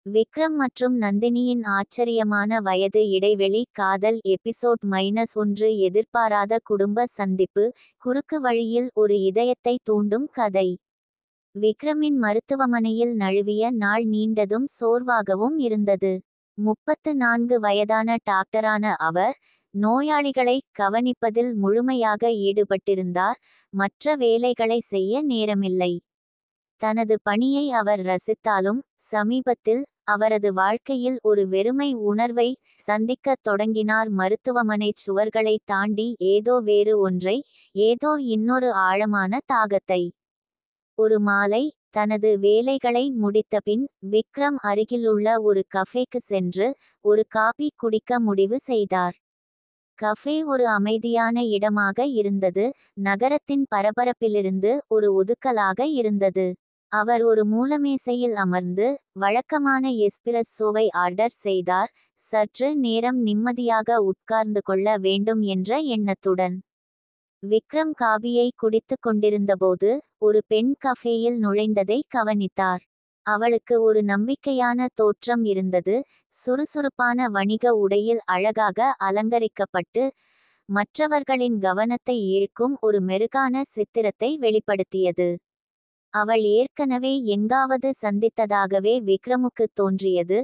விக்ரம் மற்றும் நந்தினியின் ஆச்சரியமான வயது இடைவெளி காதல் எபிசோட் -1 எதிர்பாராத குடும்ப சந்திப்பு குறுக்கு வழியில் ஒரு இதயத்தை தூண்டும் கதை. விக்ரமின் மருத்துவமனையில் நழுவிய நாள் நீண்டதும் சோர்வாகவும் இருந்தது. 34 வயதான டாக்டரான அவர் நோயாளிகளை கவனிப்பதில் முழுமையாக ஈடுபட்டிருந்தார். மற்ற வேலைகளை செய்ய நேரமில்லை. தனது பணியை அவர் ரசித்தாலும் சமீபத்தில் அவரது வாழ்க்கையில் ஒரு வெறுமை உணர்வை சந்திக்கத் தொடங்கினார். மருத்துவமனை சுவர்களை தாண்டி ஏதோ வேறு ஒன்றை, ஏதோ இன்னொரு ஆழமான தாகத்தை. ஒரு மாலை, தனது வேலைகளை முடித்தபின் விக்ரம் அருகிலுள்ள ஒரு கஃபேக்கு சென்று ஒரு காபி குடிக்க முடிவு செய்தார். கஃபே ஒரு அமைதியான இடமாக இருந்தது, நகரத்தின் பரபரப்பிலிருந்து ஒரு ஒதுக்கலாக இருந்தது. அவர் ஒரு மூலமேசையில் அமர்ந்து வழக்கமான எஸ்பிரஸ்ஸோவை ஆர்டர் செய்தார், சற்று நேரம் நிம்மதியாக உட்கார்ந்து கொள்ள வேண்டும் என்ற எண்ணத்துடன். விக்ரம் காபியை குடித்து கொண்டிருந்தபோது ஒரு பெண் கஃபேயில் நுழைந்ததை கவனித்தார். அவளுக்கு ஒரு நம்பிக்கையான தோற்றம் இருந்தது, சுறுசுறுப்பான வணிக உடையில் அழகாக அலங்கரிக்கப்பட்டு மற்றவர்களின் கவனத்தை ஈர்க்கும் ஒரு மெருகான சித்திரத்தை வெளிப்படுத்தியது. அவள் ஏற்கனவே எங்காவது சந்தித்ததாகவே விக்ரமுக்கு தோன்றியது,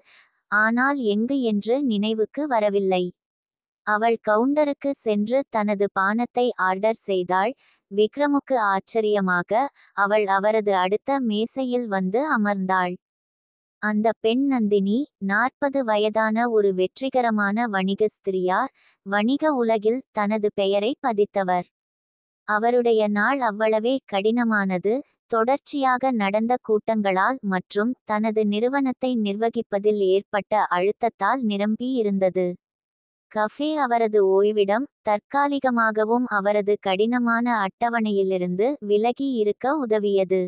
ஆனால் எங்கு என்று நினைவுக்கு வரவில்லை. அவள் கவுண்டருக்கு சென்று தனது பானத்தை ஆர்டர் செய்தாள். விக்ரமுக்கு ஆச்சரியமாக அவள் அவரது அடுத்த மேசையில் வந்து அமர்ந்தாள். அந்த பெண் நந்தினி, 40 வயதான ஒரு வெற்றிகரமான வணிக ஸ்திரியார், வணிக உலகில் தனது பெயரை பதித்தவர். அவருடைய நாள் அவ்வளவே கடினமானது, தொடர்ச்சியாக நடந்த கூட்டங்களால் மற்றும் தனது நிறுவனத்தை நிர்வகிப்பதில் ஏற்பட்ட அழுத்தத்தால் நிரம்பி இருந்தது. கஃபே அவரது ஓய்விடம், தற்காலிகமாகவும் அவரது கடினமான அட்டவணையிலிருந்து விலகி இருக்க உதவியது.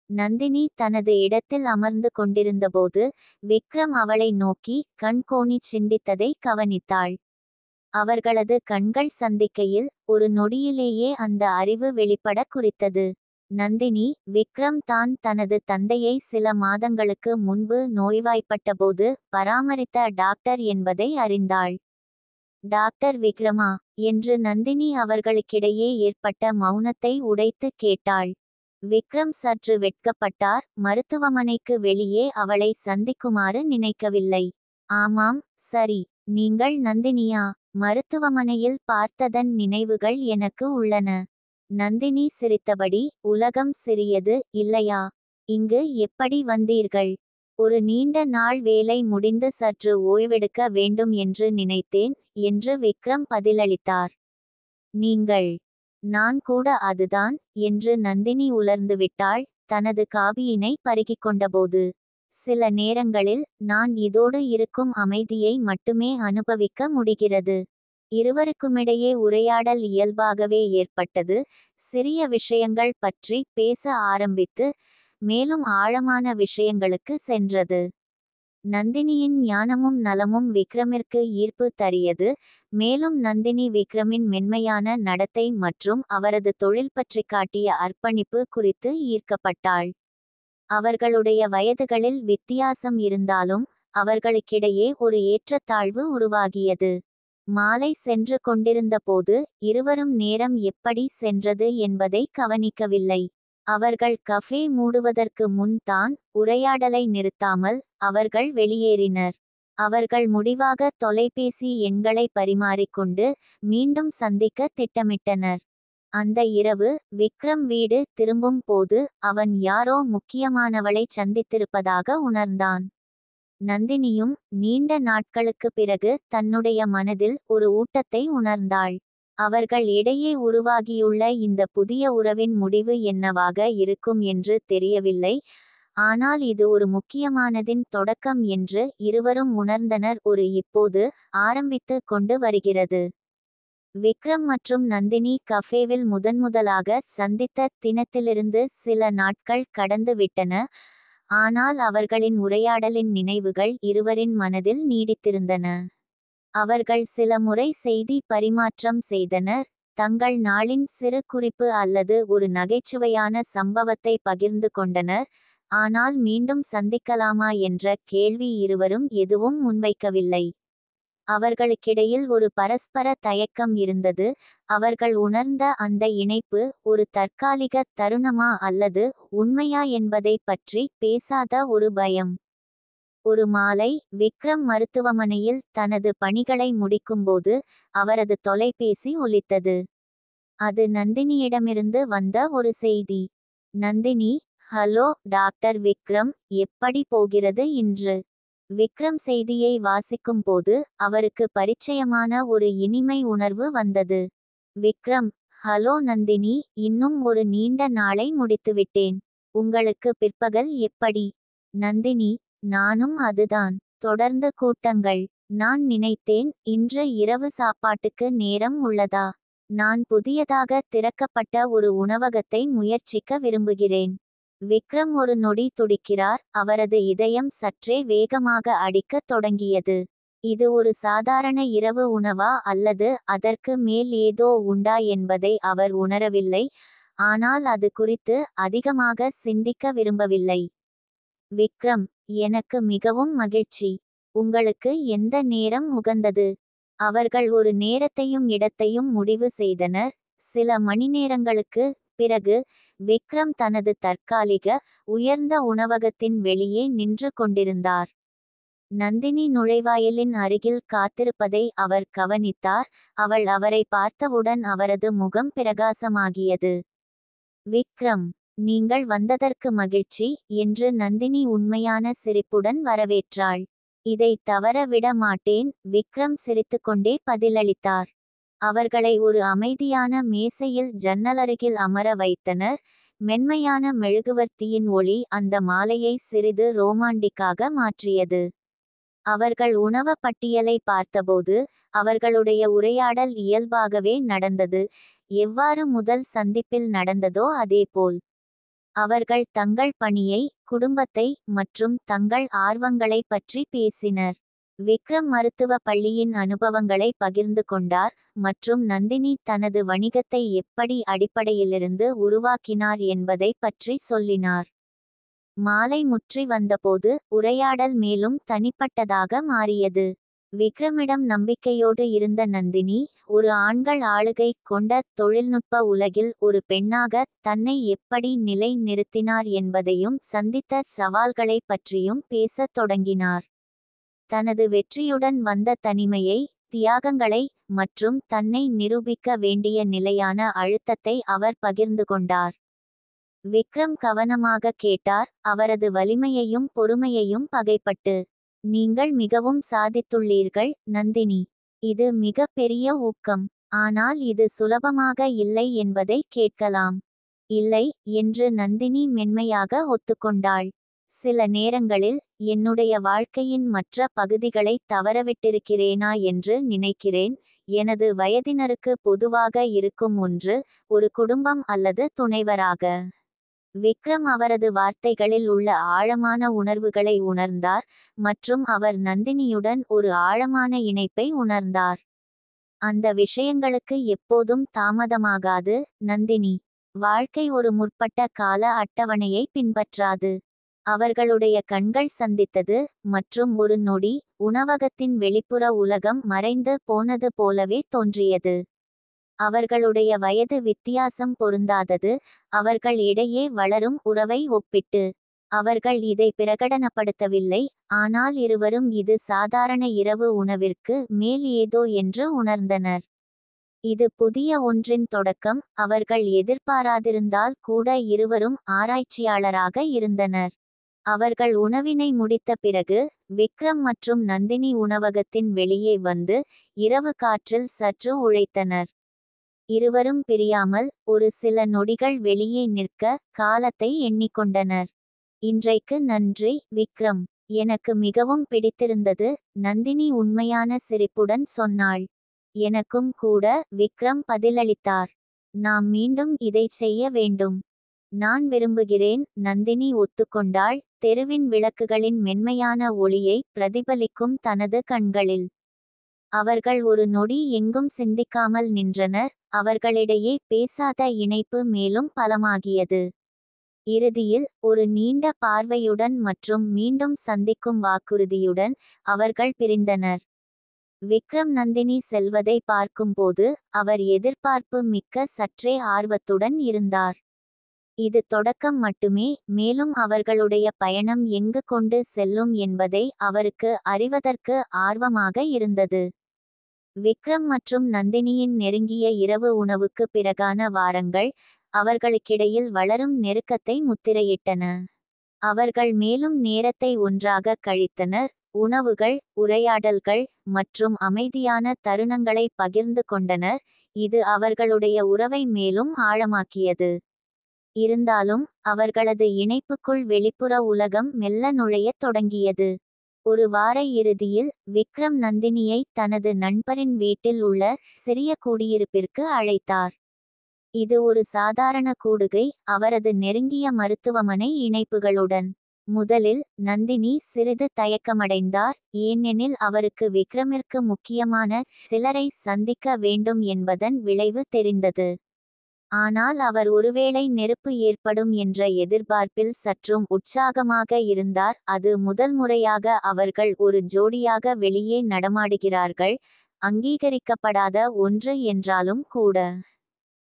நந்தினி தனது இடத்தில் அமர்ந்து கொண்டிருந்தபோது விக்ரம் அவளை நோக்கி கண்கோணி சிந்தித்ததை கவனித்தாள். அவர்களது கண்கள் சந்திக்கையில் ஒரு நொடியிலேயே அந்த அறிவு வெளிப்பட குறித்தது. நந்தினி, விக்ரம் தான் தனது தந்தையை சில மாதங்களுக்கு முன்பு நோய்வாய்ப்பட்டபோது பராமரித்த டாக்டர் என்பதை அறிந்தாள். டாக்டர் விக்ரமா என்று நந்தினி அவர்களுக்கிடையே ஏற்பட்ட மௌனத்தை உடைத்து கேட்டாள். விக்ரம் சற்று வெட்கப்பட்டார், மருத்துவமனைக்கு வெளியே அவளை சந்திக்குமாறு நினைக்கவில்லை. ஆமாம், சரி, நீங்கள் நந்தினியா? மருத்துவமனையில் பார்த்ததன் நினைவுகள் எனக்கு உள்ளன. நந்தினி சிரித்தபடி, உலகம் சிறியது, இல்லையா? இங்கு எப்படி வந்தீர்கள்? ஒரு நீண்ட நாள் வேலை முடிந்து சற்று ஓய்வெடுக்க வேண்டும் என்று நினைத்தேன் என்று விக்ரம் பதிலளித்தார். நீங்கள்? நான் கூட அதுதான் என்று நந்தினி உலர்ந்துவிட்டாள், தனது காபியினை பருகிக் கொண்டபோது. சில நேரங்களில் நான் இதோடு இருக்கும் அமைதியை மட்டுமே அனுபவிக்க முடிகிறது. இருவருக்குமிடையே உரையாடல் இயல்பாகவே ஏற்பட்டது. சிறிய விஷயங்கள் பற்றி பேச ஆரம்பித்து மேலும் ஆழமான விஷயங்களுக்கு சென்றது. நந்தினியின் ஞானமும் நலமும் விக்ரமிற்கு ஈர்ப்பு தரியது, மேலும் நந்தினி விக்ரமின் மென்மையான நடத்தை மற்றும் அவரது தொழில் பற்றி காட்டிய அர்ப்பணிப்பு குறித்து ஈர்க்கப்பட்டாள். அவர்களுடைய வயதுகளில் வித்தியாசம் இருந்தாலும் அவர்களுக்கிடையே ஒரு ஏற்றத்தாழ்வு உருவாகியது. மாலை சென்று கொண்டிருந்தபோது இருவரும் நேரம் எப்படி சென்றது என்பதை கவனிக்கவில்லை. அவர்கள் கஃபே மூடுவதற்கு முன் தான் உரையாடலை நிறுத்தாமல் அவர்கள் வெளியேறினர். அவர்கள் முடிவாக தொலைபேசி எண்களை பரிமாறிக்கொண்டு மீண்டும் சந்திக்க திட்டமிட்டனர். அந்த இரவு விக்ரம் வீடு திரும்பும் போது அவன் யாரோ முக்கியமானவளை சந்தித்திருப்பதாக உணர்ந்தான். நந்தினியும் நீண்ட நாட்களுக்கு பிறகு தன்னுடைய மனதில் ஒரு ஊட்டத்தை உணர்ந்தாள். அவர்கள் இடையே உருவாகியுள்ள இந்த புதிய உறவின் முடிவு என்னவாக இருக்கும் என்று தெரியவில்லை, ஆனால் இது ஒரு முக்கியமானதின் தொடக்கம் என்று இருவரும் உணர்ந்தனர். ஒரு இப்போது ஆரம்பித்து கொண்டு வருகிறது. விக்ரம் மற்றும் நந்தினி கஃபேவில் முதன்முதலாக சந்தித்த தினத்திலிருந்து சில நாட்கள் கடந்து விட்டன, ஆனால் அவர்களின் உரையாடலின் நினைவுகள் இருவரின் மனதில் நீடித்திருந்தன. அவர்கள் சில முறை செய்தி பரிமாற்றம் செய்தனர், தங்கள் நாளின் சிறு குறிப்பு அல்லது ஒரு நகைச்சுவையான சம்பவத்தை பகிர்ந்து கொண்டனர். ஆனால் மீண்டும் சந்திக்கலாமா என்ற கேள்வி இருவரும் எதுவும் முன்வைக்கவில்லை. அவர்களுக்கிடையில் ஒரு பரஸ்பர தயக்கம் இருந்தது. அவர்கள் உணர்ந்த அந்த இணைப்பு ஒரு தற்காலிக தருணமா அல்லது உண்மையா என்பதை பற்றி பேசாத ஒரு பயம். ஒரு மாலை விக்ரம் மருத்துவமனையில் தனது பணிகளை முடிக்கும்போது அவரது தொலைபேசி ஒலித்தது. அது நந்தினியிடமிருந்து வந்த ஒரு செய்தி. நந்தினி, ஹலோ டாக்டர் விக்ரம், எப்படி போகிறது இன்று? விக்ரம் செய்தியை வாசிக்கும்போது அவருக்கு பரிச்சயமான ஒரு இனிமை உணர்வு வந்தது. விக்ரம், ஹலோ நந்தினி, இன்னும் ஒரு நீண்ட நாளை முடித்துவிட்டேன். உங்களுக்கு பிற்பகல் எப்படி? நந்தினி, நானும் அதுதான். தொடர்ந்து கூட்டங்கள். நான் நினைத்தேன், இன்று இரவு சாப்பாட்டுக்கு நேரம் உள்ளதா? நான் புதியதாக திறக்கப்பட்ட ஒரு உணவகத்தை முயற்சிக்க விரும்புகிறேன். விக்ரம் ஒரு நொடி துடிக்கிறார். அவரது இதயம் சற்றே வேகமாக அடிக்கத் தொடங்கியது. இது ஒரு சாதாரண இரவு உணவா அல்லது அதற்கு மேல் ஏதோ உண்டா என்பதை அவர் உணரவில்லை. ஆனால் அது குறித்து அதிகமாக சிந்திக்க விரும்பவில்லை. விக்ரம், எனக்கு மிகவும் மகிழ்ச்சி. உங்களுக்கு எந்த நேரம் உகந்தது? அவர்கள் ஒரு நேரத்தையும் இடத்தையும் முடிவு செய்தனர். சில மணிநேரங்களுக்கு பிறகு விக்ரம் தனது தற்காலிக உயர்ந்த உணவகத்தின் வெளியே நின்று கொண்டிருந்தார். நந்தினி நுழைவாயிலின் அருகில் காத்திருப்பதை அவர் கவனித்தார். அவள் அவரை பார்த்தவுடன் அவரது முகம் பிரகாசமாகியது. விக்ரம், நீங்கள் வந்ததற்கு மகிழ்ச்சி என்று நந்தினி உண்மையான சிரிப்புடன் வரவேற்றாள். இதை தவற விட மாட்டேன், விக்ரம் சிரித்துக்கொண்டே பதிலளித்தார். அவர்களை ஒரு அமைதியான மேசையில் ஜன்னலருகில் அமர வைத்தனர். மென்மையான மெழுகுவர்த்தியின் ஒளி அந்த மாலையை சிறிது ரோமாண்டிக்காக மாற்றியது. அவர்கள் உணவ பட்டியலை பார்த்தபோது அவர்களுடைய உரையாடல் இயல்பாகவே நடந்தது. எவ்வாறு முதல் சந்திப்பில் நடந்ததோ அதேபோல். அவர்கள் தங்கள் பணியை, குடும்பத்தை மற்றும் தங்கள் ஆர்வங்களை பற்றி பேசினர். விக்ரம் மருத்துவ பள்ளியின் அனுபவங்களை பகிர்ந்து கொண்டார் மற்றும் நந்தினி தனது வணிகத்தை எப்படி அடிப்படையிலிருந்து உருவாக்கினார் என்பதை பற்றி சொல்லினார். மாலை முற்றி வந்தபோது உரையாடல் மேலும் தனிப்பட்டதாக மாறியது. விக்ரமிடம் நம்பிக்கையோடு இருந்த நந்தினி, ஒரு ஆண்கள் ஆளுகை கொண்ட தொழில்நுட்ப உலகில் ஒரு பெண்ணாக தன்னை எப்படி நிலை நிறுத்தினார் என்பதையும் சந்தித்த சவால்களை பற்றியும் பேசத் தொடங்கினார். தனது வெற்றியுடன் வந்த தனிமையை, தியாகங்களை மற்றும் தன்னை நிரூபிக்க வேண்டிய நிலையான அழுத்தத்தை அவர் பகிர்ந்து கொண்டார். விக்ரம் கவனமாக கேட்டார், அவரது வலிமையையும் பொறுமையையும் பகைப்பட்டு. நீங்கள் மிகவும் சாதித்துள்ளீர்கள், நந்தினி. இது மிக பெரிய ஊக்கம். ஆனால் இது சுலபமாக இல்லை என்பதை கேட்கலாம். இல்லை என்று நந்தினி மென்மையாக ஒத்துக்கொண்டாள். சில நேரங்களில் என்னுடைய வாழ்க்கையின் மற்ற பகுதிகளை தவறவிட்டிருக்கிறேனா என்று நினைக்கிறேன். எனது வயதினருக்கு பொதுவாக இருக்கும் ஒன்று, ஒரு குடும்பம் அல்லது துணைவராக. விக்ரம் அவரது வார்த்தைகளில் உள்ள ஆழமான உணர்வுகளை உணர்ந்தார் மற்றும் அவர் நந்தினியுடன் ஒரு ஆழமான இணைப்பை உணர்ந்தார். அந்த விஷயங்களுக்கு எப்போதும் தாமதமாகாது, நந்தினி. வாழ்க்கை ஒரு முற்பட்ட கால அட்டவணையை பின்பற்றாது. அவர்களுடைய கண்கள் சந்தித்தது மற்றும் ஒரு நொடி உணவகத்தின் வெளிப்புற உலகம் மறைந்து போனது போலவே தோன்றியது. அவர்களுடைய வயது வித்தியாசம் பொருந்தாதது. அவர்கள் இடையே வளரும் உறவை ஒப்பிட்டு. அவர்கள் இதை பிரகடனப்படுத்தவில்லை, ஆனால் இருவரும் இது சாதாரண இரவு உணவிற்கு மேல் ஏதோ என்று உணர்ந்தனர். இது புதிய ஒன்றின் தொடக்கம். அவர்கள் எதிர்பாராதிருந்தால் கூட இருவரும் ஆராய்ச்சியாளராக இருந்தனர். அவர்கள் உணவினை முடித்த பிறகு விக்ரம் மற்றும் நந்தினி உணவகத்தின் வெளியே வந்து இரவு காற்றில் சற்று உழைத்தனர். இருவரும் பிரியாமல் ஒரு சில நொடிகள் வெளியே நிற்க காலத்தை எண்ணிக்கொண்டனர். இன்றைக்கு நன்றி, விக்ரம். எனக்கு மிகவும் பிடித்திருந்தது, நந்தினி உண்மையான சிரிப்புடன் சொன்னாள். எனக்கும் கூட, விக்ரம் பதிலளித்தார். நாம் மீண்டும் இதைச் செய்ய வேண்டும். நான் விரும்புகிறேன், நந்தினி ஒத்துக்கொண்டாள், தெருவின் விளக்குகளின் மென்மையான ஒளியை பிரதிபலிக்கும் தனது கண்களில். அவர்கள் ஒரு நொடி எங்கும் சிந்திக்காமல் நின்றனர். அவர்களிடையே பேசாத இணைப்பு மேலும் பலமாகியது. இறுதியில் ஒரு நீண்ட பார்வையுடன் மற்றும் மீண்டும் சந்திக்கும் வாக்குறுதியுடன் அவர்கள் பிரிந்தனர். விக்ரம் நந்தினி செல்வதை பார்க்கும்போது அவர் எதிர்பார்ப்பு மிக்க சற்றே ஆர்வத்துடன் இருந்தார். இது தொடக்கம் மட்டுமே, மேலும் அவர்களுடைய பயணம் எங்கு கொண்டு செல்லும் என்பதை அவருக்கு அறிவதற்கு ஆர்வமாக இருந்தது. விக்ரம் மற்றும் நந்தினியின் நெருங்கிய இரவு உணவுக்கு பிறகான வாரங்கள் அவர்களுக்கிடையில் வளரும் நெருக்கத்தை முத்திரையிட்டன. அவர்கள் மேலும் நேரத்தை ஒன்றாக கழித்தனர். உணவுகள், உரையாடல்கள் மற்றும் அமைதியான தருணங்களை பகிர்ந்து கொண்டனர். இது அவர்களுடைய உறவை மேலும் ஆழமாக்கியது. இருந்தாலும் அவர்களது இணைப்புக்குள் வெளிப்புற உலகம் மெல்ல நுழையத் தொடங்கியது. ஒரு வார இறுதியில் விக்ரம் நந்தினியை தனது நண்பரின் வீட்டில் உள்ள சிறிய குடியிருப்பிற்கு அழைத்தார். இது ஒரு சாதாரண கூடுகை, அவரது நெருங்கிய மருத்துவமனை இணைப்புகளுடன். முதலில் நந்தினி சிறிது தயக்கமடைந்தார், ஏனெனில் அவருக்கு விக்ரமிற்கு முக்கியமான சிலரை சந்திக்க வேண்டும் என்பதன் விளைவு தெரிந்தது. ஆனால் அவர் ஒருவேளை நெருப்பு ஏற்படும் என்ற எதிர்பார்ப்பில் சற்றும் உற்சாகமாக இருந்தார். அது முதல் முறையாக அவர்கள் ஒரு ஜோடியாக வெளியே நடமாடுகிறார்கள், அங்கீகரிக்கப்படாத ஒன்று என்றாலும் கூட.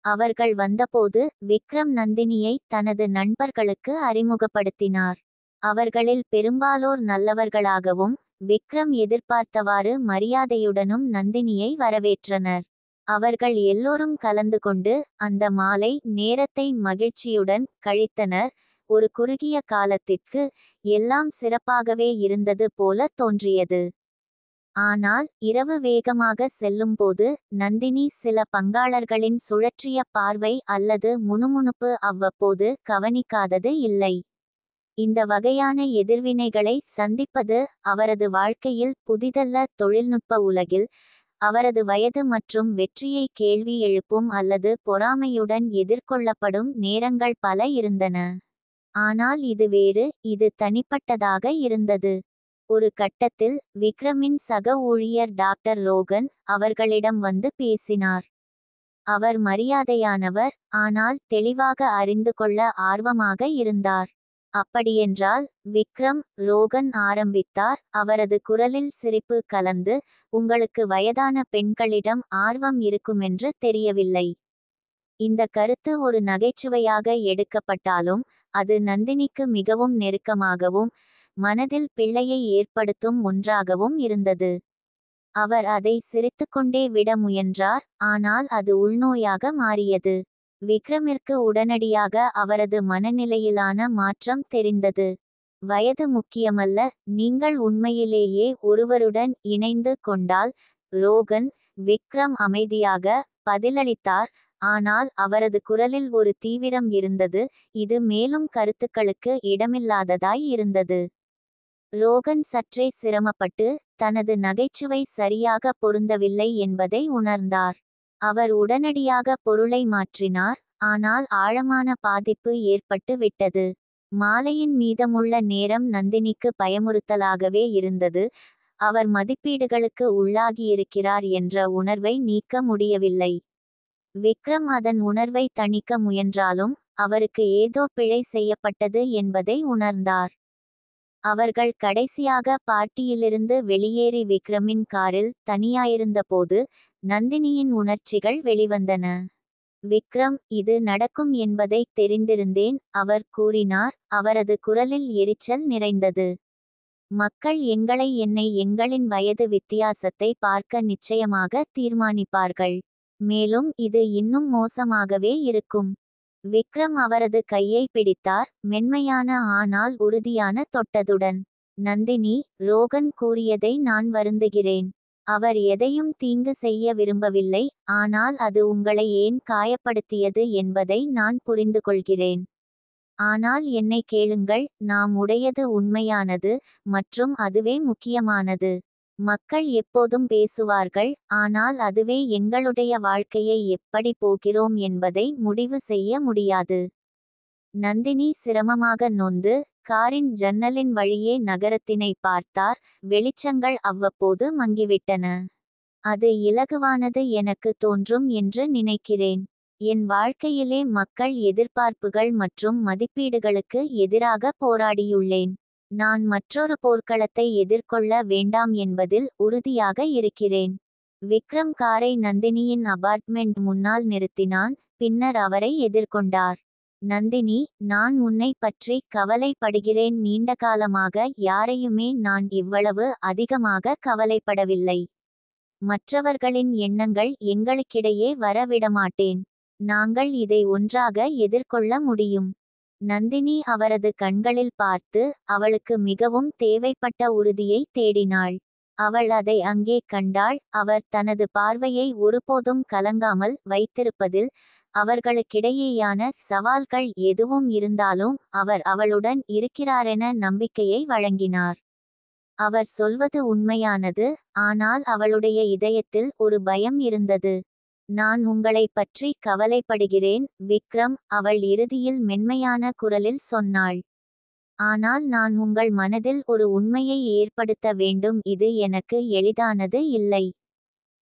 அவர்கள் வந்தபோது விக்ரம் நந்தினியை தனது நண்பர்களுக்கு அறிமுகப்படுத்தினார். அவர்களில் பெரும்பாலோர் நல்லவர்களாகவும் விக்ரம் எதிர்பார்த்தவாறு மரியாதையுடனும் நந்தினியை வரவேற்றனர். அவர்கள் எல்லோரும் கலந்து கொண்டு அந்த மாலை நேரத்தை மகிழ்ச்சியுடன் கழித்தனர். ஒரு குறுகிய காலத்திற்கு எல்லாம் சிறப்பாகவே இருந்தது போல தோன்றியது. ஆனால் இரவு வேகமாக செல்லும்போது நந்தினி சில பங்காளர்களின் சுழற்றிய பார்வை அல்லது முணுமுணுப்பு அவ்வப்போது கவனிக்காதது இல்லை. இந்த வகையான எதிர்வினைகளை சந்திப்பது அவரது வாழ்க்கையில் புதிதல்ல. தொழில்நுட்ப உலகில் அவரது வயது மற்றும் வெற்றியை கேள்வி எழுப்பும் அல்லது பொறாமையுடன் எதிர்கொள்ளப்படும் நேரங்கள் பல இருந்தன. ஆனால் இது வேறு, இது தனிப்பட்டதாக இருந்தது. ஒரு கட்டத்தில் விக்ரமின் சக ஊழியர் டாக்டர் ரோகன் அவர்களிடம் வந்து பேசினார். அவர் மரியாதையானவர், ஆனால் தெளிவாக அறிந்து கொள்ள ஆர்வமாக இருந்தார். அப்படியென்றால்? விக்ரம், ரோகன் ஆரம்பித்தார், அவரது குரலில் சிரிப்பு கலந்து. உங்களுக்கு வயதான பெண்களிடம் ஆர்வம் இருக்குமென்று தெரியவில்லை. இந்த கருத்து ஒரு நகைச்சுவையாக எடுக்கப்பட்டாலும் அது நந்தினிக்கு மிகவும் நெருக்கமாகவும் மனதில் பிள்ளையை ஏற்படுத்தும் ஒன்றாகவும் இருந்தது. அவர் அதை சிரித்துக்கொண்டே விட முயன்றார், ஆனால் அது உள்நோயாக மாறியது. விக்ரமிற்கு உடனடியாக அவரது மனநிலையிலான மாற்றம் தெரிந்தது. வயது முக்கியமல்ல, நீங்கள் உண்மையிலேயே ஒருவருடன் இணைந்து கொண்டால். ரோகன், விக்ரம் அமைதியாக பதிலளித்தார், ஆனால் அவரது குரலில் ஒரு தீவிரம் இருந்தது, இது மேலும் கருத்துக்களுக்கு இடமில்லாததாய் இருந்தது. ரோகன் சற்றே சிரமப்பட்டு தனது நகைச்சுவை சரியாக பொருந்தவில்லை என்பதை உணர்ந்தார். அவர் உடனடியாக பொருளை மாற்றினார், ஆனால் ஆழமான பாதிப்பு ஏற்பட்டு விட்டது. மாலையின் மீதமுள்ள நேரம் நந்தினிக்கு பயமுறுத்தலாகவே இருந்தது. அவர் மதிப்பீடுகளுக்கு உள்ளாகியிருக்கிறார் என்ற உணர்வை நீக்க முடியவில்லை. விக்ரம் அதன் உணர்வை தணிக்க முயன்றாலும் அவருக்கு ஏதோ பிழை செய்யப்பட்டது என்பதை உணர்ந்தார். அவர்கள் கடைசியாக பார்ட்டியிலிருந்து வெளியேறி விக்ரமின் காரில் தனியாயிருந்தபோது நந்தினியின் உணர்ச்சிகள் வெளிவந்தன. விக்ரம், இது நடக்கும் என்பதை தெரிந்திருந்தேன், அவர் கூறினார், அவரது குரலில் எரிச்சல் நிறைந்தது. மக்கள் என்னை எங்களின் வயது வித்தியாசத்தை பார்க்க நிச்சயமாக தீர்மானிப்பார்கள். மேலும் இது இன்னும் மோசமாகவே இருக்கும். விக்ரம் அவரது கையை பிடித்தார், மென்மையான ஆனால் உறுதியான தொட்டதுடன். நந்தினி, ரோகன் கூறியதை நான் வருந்துகிறேன். அவர் எதையும் தீங்கு செய்ய விரும்பவில்லை, ஆனால் அது உங்களை ஏன் காயப்படுத்தியது என்பதை நான் புரிந்துகொள்கிறேன். ஆனால் என்னை கேளுங்கள், நாம் உடையது உண்மையானது, மற்றும் அதுவே முக்கியமானது. மக்கள் எப்போதும் பேசுவார்கள், ஆனால் அதுவே எங்களுடைய வாழ்க்கையை எப்படி போகிறோம் என்பதை முடிவு செய்ய முடியாது. நந்தினி சிரமமாக நொந்து காரின் ஜன்னலின் வழியே நகரத்தினை பார்த்தார். வெளிச்சங்கள் அவ்வப்போது மங்கிவிட்டன. அது இலகுவானது எனக்கு தோன்றும் என்று நினைக்கிறேன். என் வாழ்க்கையிலே மக்கள் எதிர்பார்ப்புகள் மற்றும் மதிப்பீடுகளுக்கு எதிராக போராடியுள்ளேன். நான் மற்றொரு போர்க்களத்தை எதிர்கொள்ள வேண்டாம் என்பதில் உறுதியாக இருக்கிறேன். விக்ரம் காரை நந்தினியின் அபார்ட்மெண்ட் முன்னால் நிறுத்தினான், பின்னர் அவரை எதிர்கொண்டார். நந்தினி, நான் உன்னை பற்றி கவலைப்படுகிறேன். நீண்டகாலமாக யாரையுமே நான் இவ்வளவு அதிகமாக கவலைப்படவில்லை. மற்றவர்களின் எண்ணங்கள் எங்களுக்கிடையே வரவிடமாட்டேன். நாங்கள் இதை ஒன்றாக எதிர்கொள்ள முடியும். நந்தினி அவரது கண்களில் பார்த்து அவளுக்கு மிகவும் தேவைப்பட்ட உறுதியை தேடினாள். அவள் அதை அங்கே கண்டாள். அவர் தனது பார்வையை ஒருபோதும் கலங்காமல் வைத்திருப்பதில், அவர்களுக்கிடையேயான சவால்கள் எதுவும் இருந்தாலும் அவர் அவளுடன் இருக்கிறாரென நம்பிக்கையை வழங்கினார். அவர் சொல்வது உண்மையானது, ஆனால் அவளுடைய இதயத்தில் ஒரு பயம் இருந்தது. நான் உங்களை பற்றி கவலைப்படுகிறேன், விக்ரம், அவள் இறுதியில் மென்மையான குரலில் சொன்னாள். ஆனால் நான் உங்கள் மனதில் ஒரு உண்மையை ஏற்படுத்த வேண்டும். இது எனக்கு எளிதானது இல்லை.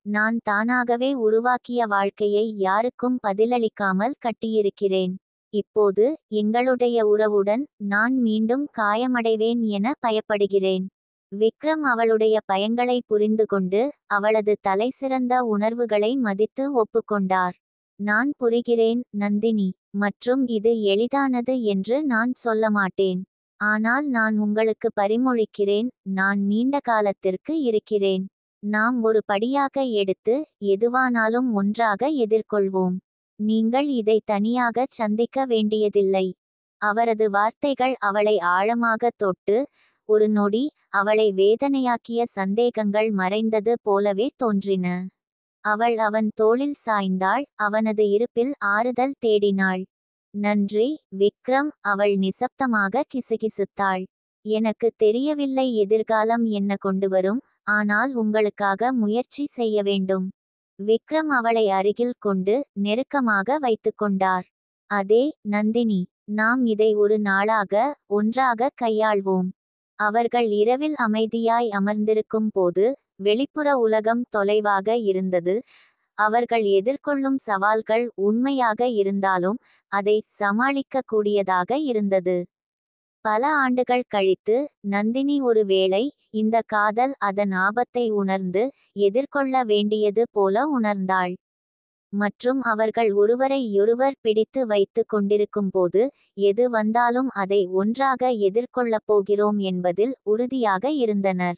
நான் தானாகவே உருவாக்கிய வாழ்க்கையை யாருக்கும் பதிலளிக்காமல் கட்டியிருக்கிறேன். இப்போது எங்களுடைய உறவுடன் நான் மீண்டும் காயமடைவேன் என பயப்படுகிறேன். விக்ரம் அவளுடைய பயங்களை புரிந்துகொண்டு அவளது தலைசிறந்த உணர்வுகளை மதித்து ஒப்புக்கொண்டார். நான் புரிகிறேன், நந்தினி, மற்றும் இது எளிதானது என்று நான் சொல்ல மாட்டேன். ஆனால் நான் உங்களுக்கு பரிமொழிக்கிறேன், நான் நீண்ட காலத்திற்கு இருக்கிறேன். நாம் ஒரு படியாக எடுத்து எதுவானாலும் ஒன்றாக எதிர்கொள்வோம். நீங்கள் இதை தனியாக சந்திக்க வேண்டியதில்லை. அவரது வார்த்தைகள் அவளை ஆழமாக தொட்டு, ஒரு நொடி அவளை வேதனையாக்கிய சந்தேகங்கள் மறைந்தது போலவே தோன்றின. அவள் அவன் தோளில் சாய்ந்தாள், அவனது இருப்பில் ஆறுதல் தேடினாள். நன்றி, விக்ரம், அவள் நிசப்தமாக கிசுகிசுத்தாள். எனக்கு தெரியவில்லை எதிர்காலம் என்ன கொண்டுவரும், ஆனால் உங்களுக்காக முயற்சி செய்ய வேண்டும். விக்ரம் அவளை அருகில் கொண்டு நெருக்கமாக வைத்துக்கொண்டார். அதே, நந்தினி, நாம் இதை ஒரு நாளாக ஒன்றாக கையாள்வோம். அவர்கள் இரவில் அமைதியாய் அமர்ந்திருக்கும் போது வெளிப்புற உலகம் தொலைவாக இருந்தது. அவர்கள் எதிர்கொள்ளும் சவால்கள் உண்மையாக இருந்தாலும் அதை சமாளிக்கக்கூடியதாக இருந்தது. பல ஆண்டுகள் கழித்து நந்தினி ஒருவேளை இந்த காதல் அதன் ஆபத்தை உணர்ந்து எதிர்கொள்ள வேண்டியது போல உணர்ந்தாள். மற்றும் அவர்கள் ஒருவரையொருவர் பிடித்து வைத்து கொண்டிருக்கும்போது எது வந்தாலும் அதை ஒன்றாக எதிர்கொள்ளப் போகிறோம் என்பதில் உறுதியாக இருந்தனர்.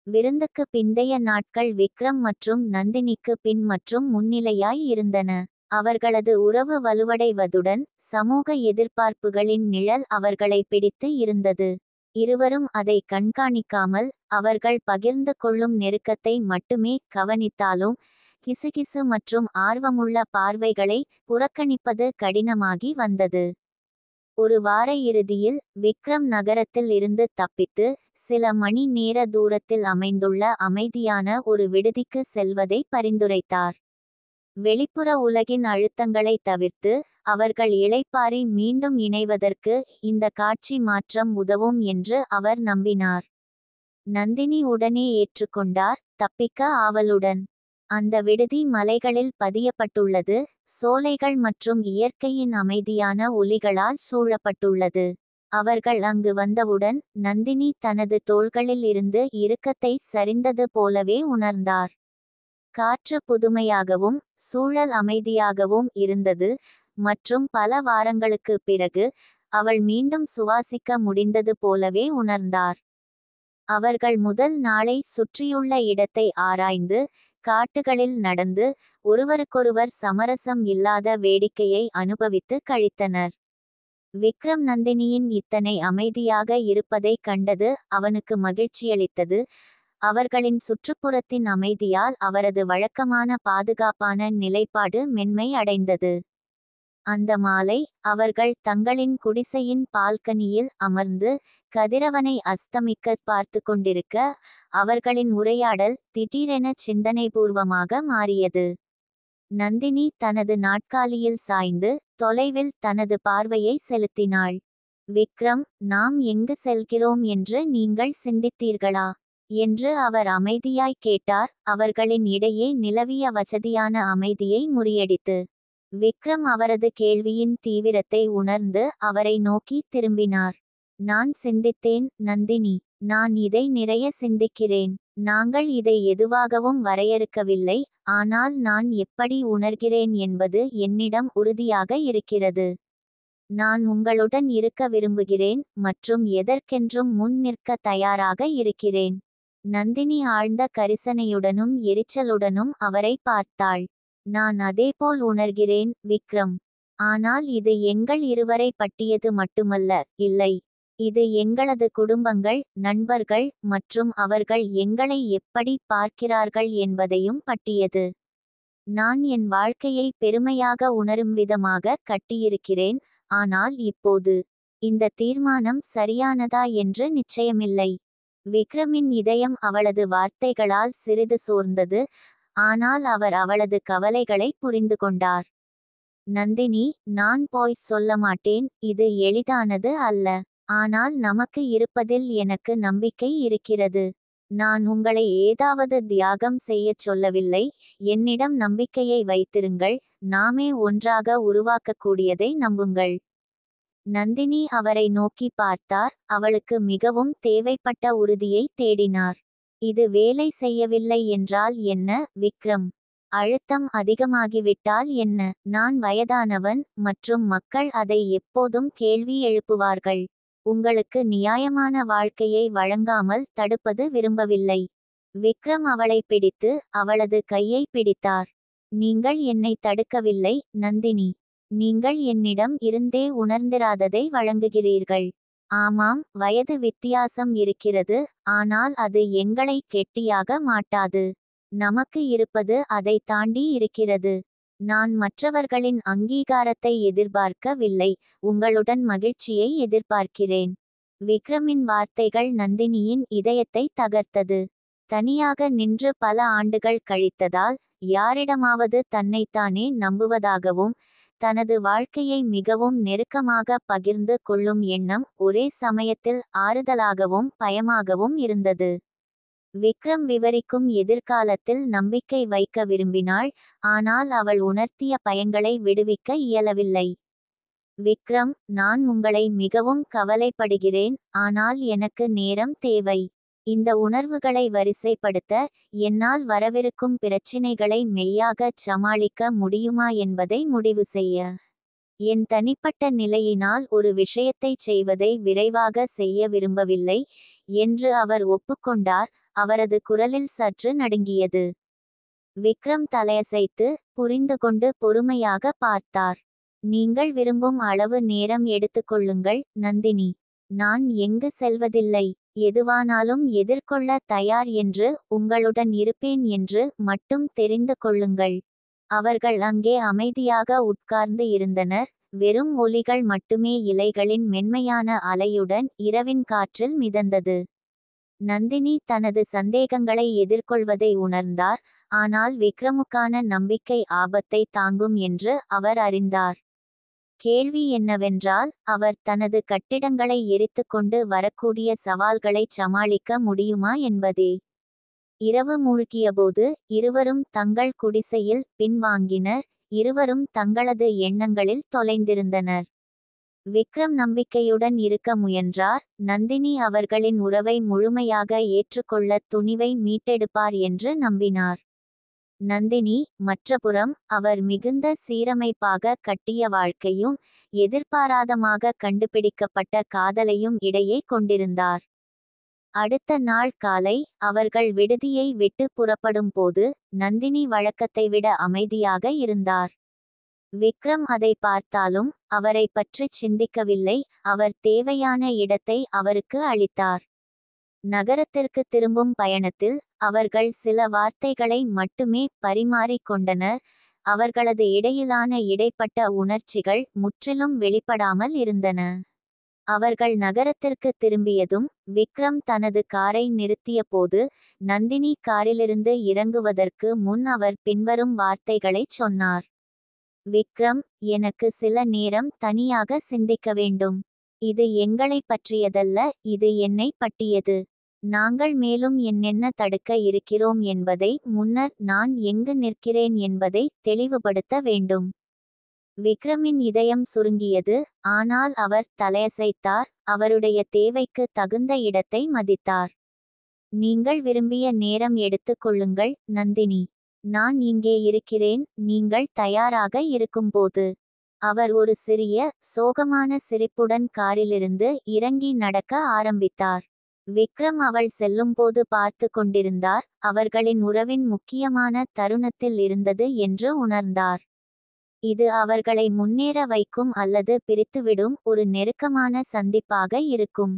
விருந்துக்கு பிந்தைய நாட்கள் விக்ரம் மற்றும் நந்தினிக்கு பின் மற்றும் முன்னிலையாய் இருந்தன. அவர்களது உறவு வலுவடைவதுடன் சமூக எதிர்பார்ப்புகளின் நிழல் அவர்களை பிடித்து இருந்தது. இருவரும் அதை கண்காணிக்காமல் அவர்கள் பகிர்ந்து கொள்ளும் நெருக்கத்தை மட்டுமே கவனித்தாலும் கிசுகிசு மற்றும் ஆர்வமுள்ள பார்வைகளை புறக்கணிப்பது கடினமாகி வந்தது. ஒரு வார இறுதியில் விக்ரம் நகரத்தில் இருந்து தப்பித்து சில மணி நேர தூரத்தில் அமைந்துள்ள அமைதியான ஒரு விடுதிக்கு செல்வதை பரிந்துரைத்தார். வெளிப்புற உலகின் அழுத்தங்களை தவிர்த்து அவர்கள் இளைப்பாறி மீண்டும் இணைவதற்கு இந்த காட்சி மாற்றம் உதவும் என்று அவர் நம்பினார். நந்தினி உடனே ஏற்றுக்கொண்டார், தப்பிக்க ஆவலுடன். அந்த விடுதி மலைகளில் பதியப்பட்டுள்ளது, சோலைகள் மற்றும் இயற்கையின் அமைதியான ஒலிகளால் சூழப்பட்டுள்ளது. அவர்கள் அங்கு வந்தவுடன் நந்தினி தனது தோள்களில் இருந்து இறுக்கத்தை சரிந்தது போலவே உணர்ந்தார். காற்று புதுமையாகவும் சூழல் அமைதியாகவும் இருந்தது, மற்றும் பல வாரங்களுக்கு பிறகு அவள் மீண்டும் சுவாசிக்க முடிந்தது போலவே உணர்ந்தார். அவர்கள் முதல் நாளை சுற்றியுள்ள இடத்தை ஆராய்ந்து காட்டுகளில் நடந்து ஒருவருக்கொருவர் சமரசம் இல்லாத வேடிக்கையை அனுபவித்து கழித்தனர். விக்ரம் நந்தினியின் இத்தனை அமைதியாக இருப்பதை கண்டது அவனுக்கு மகிழ்ச்சியளித்தது. அவர்களின் சுற்றுப்புறத்தின் அமைதியால் அவரது வழக்கமான பாதுகாப்பான நிலைப்பாடு மென்மை அடைந்தது. அந்த மாலை அவர்கள் தங்களின் குடிசையின் பால்கனியில் அமர்ந்து கதிரவனை அஸ்தமிக்க பார்த்து கொண்டிருக்க அவர்களின் உரையாடல் திடீரென சிந்தனைபூர்வமாக மாறியது. நந்தினி தனது நாட்காலியில் சாய்ந்து தொலைவில் தனது பார்வையை செலுத்தினாள். விக்ரம், நாம் எங்கு செல்கிறோம் என்று நீங்கள் சிந்தித்தீர்களா என்று அவர் அமைதியாய் கேட்டார், அவர்களின் இடையே நிலவிய வசதியான அமைதியை முறியடித்து. விக்ரம் அவரது கேள்வியின் தீவிரத்தை உணர்ந்து அவரை நோக்கி திரும்பினார். நான் சிந்தித்தேன் நந்தினி. நான் இதை நிறைய சிந்திக்கிறேன். நாங்கள் இதை எதுவாகவும் வரையறுக்கவில்லை, ஆனால் நான் எப்படி உணர்கிறேன் என்பது என்னிடம் உறுதியாக இருக்கிறது. நான் உங்களுடன் இருக்க விரும்புகிறேன் மற்றும் எதற்கென்றும் முன் நிற்க தயாராக இருக்கிறேன். நந்தினி ஆழ்ந்த கரிசனையுடனும் எரிச்சலுடனும் அவரை பார்த்தாள். நான் அதேபோல் உணர்கிறேன் விக்ரம். ஆனால் இது எங்கள் இருவரை பற்றியது மட்டுமல்ல, இல்லை. இது எங்களது குடும்பங்கள், நண்பர்கள் மற்றும் அவர்கள் எங்களை எப்படி பார்க்கிறார்கள் என்பதையும் பற்றியது. நான் என் வாழ்க்கையை பெருமையாக உணரும் விதமாக கட்டியிருக்கிறேன், ஆனால் இப்போது இந்த தீர்மானம் சரியானதா என்று நிச்சயமில்லை. விக்ரமின் இதயம் அவளது வார்த்தைகளால் சிறிது சோர்ந்தது, ஆனால் அவர் அவளது கவலைகளை புரிந்து கொண்டார். நந்தினி, நான் போய் சொல்ல மாட்டேன், இது எளிதானது அல்ல. ஆனால் நமக்கு இருப்பதில் எனக்கு நம்பிக்கை இருக்கிறது. நான் உங்களை ஏதாவது தியாகம் செய்யச் சொல்லவில்லை. என்னிடம் நம்பிக்கையை வைத்திருங்கள். நாமே ஒன்றாக உருவாக்கக்கூடியதை நம்புங்கள். நந்தினி அவரை நோக்கி பார்த்தார். அவளுக்கு மிகவும் தேவைப்பட்ட உறுதியை தேடினார். இது வேலை செய்யவில்லை என்றால் என்ன விக்ரம்? அழுத்தம் அதிகமாகிவிட்டால் என்ன? நான் வயதானவன் மற்றும் மக்கள் அதை எப்போதும் கேள்வி எழுப்புவார்கள். உங்களுக்கு நியாயமான வாழ்க்கையை வழங்காமல் தடுப்பது விரும்பவில்லை. விக்ரம் அவளை பிடித்து அவளது கையை பிடித்தார். நீங்கள் என்னை தடுக்கவில்லை நந்தினி. நீங்கள் என்னிடம் இருந்தே உணர்ந்திராததை வழங்குகிறீர்கள். ஆமாம், வயது வித்தியாசம் இருக்கிறது, ஆனால் அது எங்களை கெட்டியாக மாட்டாது. நமக்கு இருப்பது அதை தாண்டி இருக்கிறது. நான் மற்றவர்களின் அங்கீகாரத்தை எதிர்பார்க்கவில்லை, உங்களுடன் மகிழ்ச்சியை எதிர்பார்க்கிறேன். விக்ரமின் வார்த்தைகள் நந்தினியின் இதயத்தை தகர்த்தது. தனியாக நின்று பல ஆண்டுகள் கழித்ததால் யாரிடமாவது தன்னைத்தானே நம்புவதாகவும் தனது வாழ்க்கையை மிகவும் நெருக்கமாக பகிர்ந்து கொள்ளும் எண்ணம் ஒரே சமயத்தில் ஆறுதலாகவும் பயமாகவும் இருந்தது. விக்ரம் விவரிக்கும் எதிர்காலத்தில் நம்பிக்கை வைக்க விரும்பினாள், ஆனால் அவள் உணர்த்திய பயங்களை விடுவிக்க இயலவில்லை. விக்ரம், நான் உங்களை மிகவும் கவலைப்படுகிறேன், ஆனால் எனக்கு நேரம் தேவை. இந்த உணர்வுகளை வரிசைப்படுத்த என்னால் வரவிருக்கும் பிரச்சினைகளை மெய்யாகச் சமாளிக்க முடியுமா என்பதை முடிவு செய்ய. என் தனிப்பட்ட நிலையினால் ஒரு விஷயத்தைச் செய்வதை விரைவாக செய்ய விரும்பவில்லை என்று அவர் ஒப்புக்கொண்டார். அவரது குரலில் சற்று நடுங்கியது. விக்ரம் தலையசைத்து புரிந்து கொண்டு பொறுமையாக பார்த்தார். நீங்கள் விரும்பும் அளவு நேரம் எடுத்துக்கொள்ளுங்கள் நந்தினி. நான் எங்கு செல்வதில்லை. எதுவானாலும் எதிர்கொள்ள தயார் என்று உங்களுடன் இருப்பேன் என்று மட்டும் தெரிந்து கொள்ளுங்கள். அவர்கள் அங்கே அமைதியாக உட்கார்ந்து இருந்தனர். வெறும் ஒலிகள் மட்டுமே இலைகளின் மென்மையான அலையுடன் இரவின் காற்றில் மிதந்தது. நந்தினி தனது சந்தேகங்களை எதிர்கொள்வதை உணர்ந்தார், ஆனால் விக்ரமுக்கான நம்பிக்கை ஆபத்தை தாங்கும் என்று அவர் அறிந்தார். கேள்வி என்னவென்றால், அவர் தனது கட்டிடங்களை எரித்துக்கொண்டு வரக்கூடிய சவால்களைச் சமாளிக்க முடியுமா என்பதே. இரவு மூழ்கியபோது இருவரும் தங்கள் குடிசையில் பின்வாங்கினர். இருவரும் தங்களது எண்ணங்களில் தொலைந்திருந்தனர். விக்ரம் நம்பிக்கையுடன் இருக்க முயன்றார். நந்தினி அவர்களின் உறவை முழுமையாக ஏற்றுக்கொள்ள துணிவை மீட்டெடுப்பார் என்று நம்பினார். நந்தினி, மற்றபுறம், அவர் மிகுந்த சீரமைப்பாக கட்டிய வாழ்க்கையும் எதிர்பாராதமாக கண்டுபிடிக்கப்பட்ட காதலையும் இடையே கொண்டிருந்தார். அடுத்த நாள் காலை அவர்கள் விடுதியை விட்டு புறப்படும் போது நந்தினி வழக்கத்தை விட அமைதியாக இருந்தார். விக்ரம் அதை பார்த்தாலும் அவரை பற்றி சிந்திக்கவில்லை. அவர் தேவையான இடத்தை அவருக்கு அளித்தார். நகரத்திற்கு திரும்பும் பயணத்தில் அவர்கள் சில வார்த்தைகளை மட்டுமே பரிமாறிக் கொண்டனர். அவர்களது இடையிலான இடைப்பட்ட உணர்ச்சிகள் முற்றிலும் வெளிப்படாமல் இருந்தன. அவர்கள் நகரத்திற்கு திரும்பியதும் விக்ரம் தனது காரை நிறுத்திய போது நந்தினி காரிலிருந்து இறங்குவதற்கு முன் அவர் பின்வரும் வார்த்தைகளைச் சொன்னார். விக்ரம், எனக்கு சில நேரம் தனியாக சிந்திக்க வேண்டும். இது எங்களை பற்றியதல்ல, இது என்னை பற்றியது. நாங்கள் மேலும் என்னென்ன தடுக்க இருக்கிறோம் என்பதை முன்னர் நான் எங்கு நிற்கிறேன் என்பதை தெளிவுபடுத்த வேண்டும். விக்ரமின் இதயம் சுருங்கியது. ஆனால் அவர் தலையசைத்தார். அவருடைய தேவைக்கு தகுந்த இடத்தை மதித்தார். நீங்கள் விரும்பிய நேரம் எடுத்துக் கொள்ளுங்கள் நந்தினி. நான் இங்கே இருக்கிறேன், நீங்கள் தயாராக இருக்கும்போது. அவர் ஒரு சிறிய சோகமான சிரிப்புடன் காரிலிருந்து இறங்கி நடக்க ஆரம்பித்தார். விக்ரம் அவள் செல்லும்போது பார்த்து கொண்டிருந்தார். அவர்களின் உறவின் முக்கியமான தருணத்தில் இருந்தது என்று உணர்ந்தார். இது அவர்களை முன்னேற வைக்கும் அல்லது பிரித்துவிடும் ஒரு நெருக்கமான சந்திப்பாக இருக்கும்.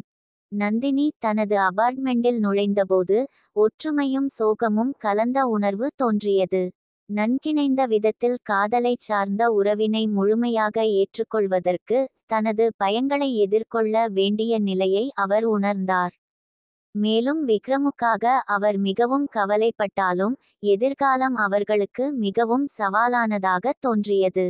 நந்தினி தனது அபார்ட்மெண்டில் நுழைந்தபோது ஒற்றுமையும் சோகமும் கலந்த உணர்வு தோன்றியது. நன்கிணைந்த விதத்தில் காதலைச் சார்ந்த உறவினை முழுமையாக ஏற்றுக்கொள்வதற்கு தனது பயங்களை எதிர்கொள்ள வேண்டிய நிலையை அவர் உணர்ந்தார். மேலும் விக்ரமுக்காக அவர் மிகவும் கவலைப்பட்டாலும் எதிர்காலம் அவர்களுக்கு மிகவும் சவாலானதாக தோன்றியது.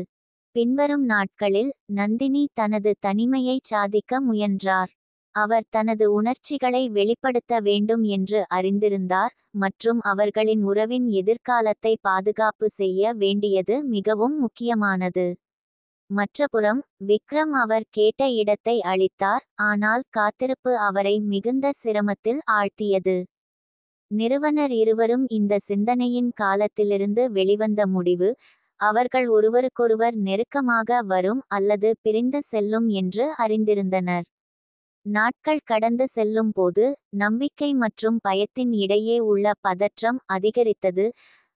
பின்வரும் நாட்களில் நந்தினி தனது தனிமையைச் சாதிக்க முயன்றார். அவர் தனது உணர்ச்சிகளை வெளிப்படுத்த வேண்டும் என்று அறிந்திருந்தார் மற்றும் அவர்களின் உறவின் எதிர்காலத்தை பாதுகாப்பு செய்ய வேண்டியது மிகவும் முக்கியமானது. மற்றபுறம் விக்ரம் அவர் கேட்ட இடத்தை அளித்தார். ஆனால் காத்திருப்பு அவரை மிகுந்த சிரமத்தில் ஆழ்த்தியது. நிறுவனர் இருவரும் இந்த சிந்தனையின் காலத்திலிருந்து வெளிவந்த முடிவு அவர்கள் ஒருவருக்கொருவர் நெருக்கமாக வரும் அல்லது பிரிந்து செல்லும் என்று அறிந்திருந்தனர். நாட்கள் கடந்து செல்லும் போது நம்பிக்கை மற்றும் பயத்தின் இடையே உள்ள பதற்றம் அதிகரித்தது.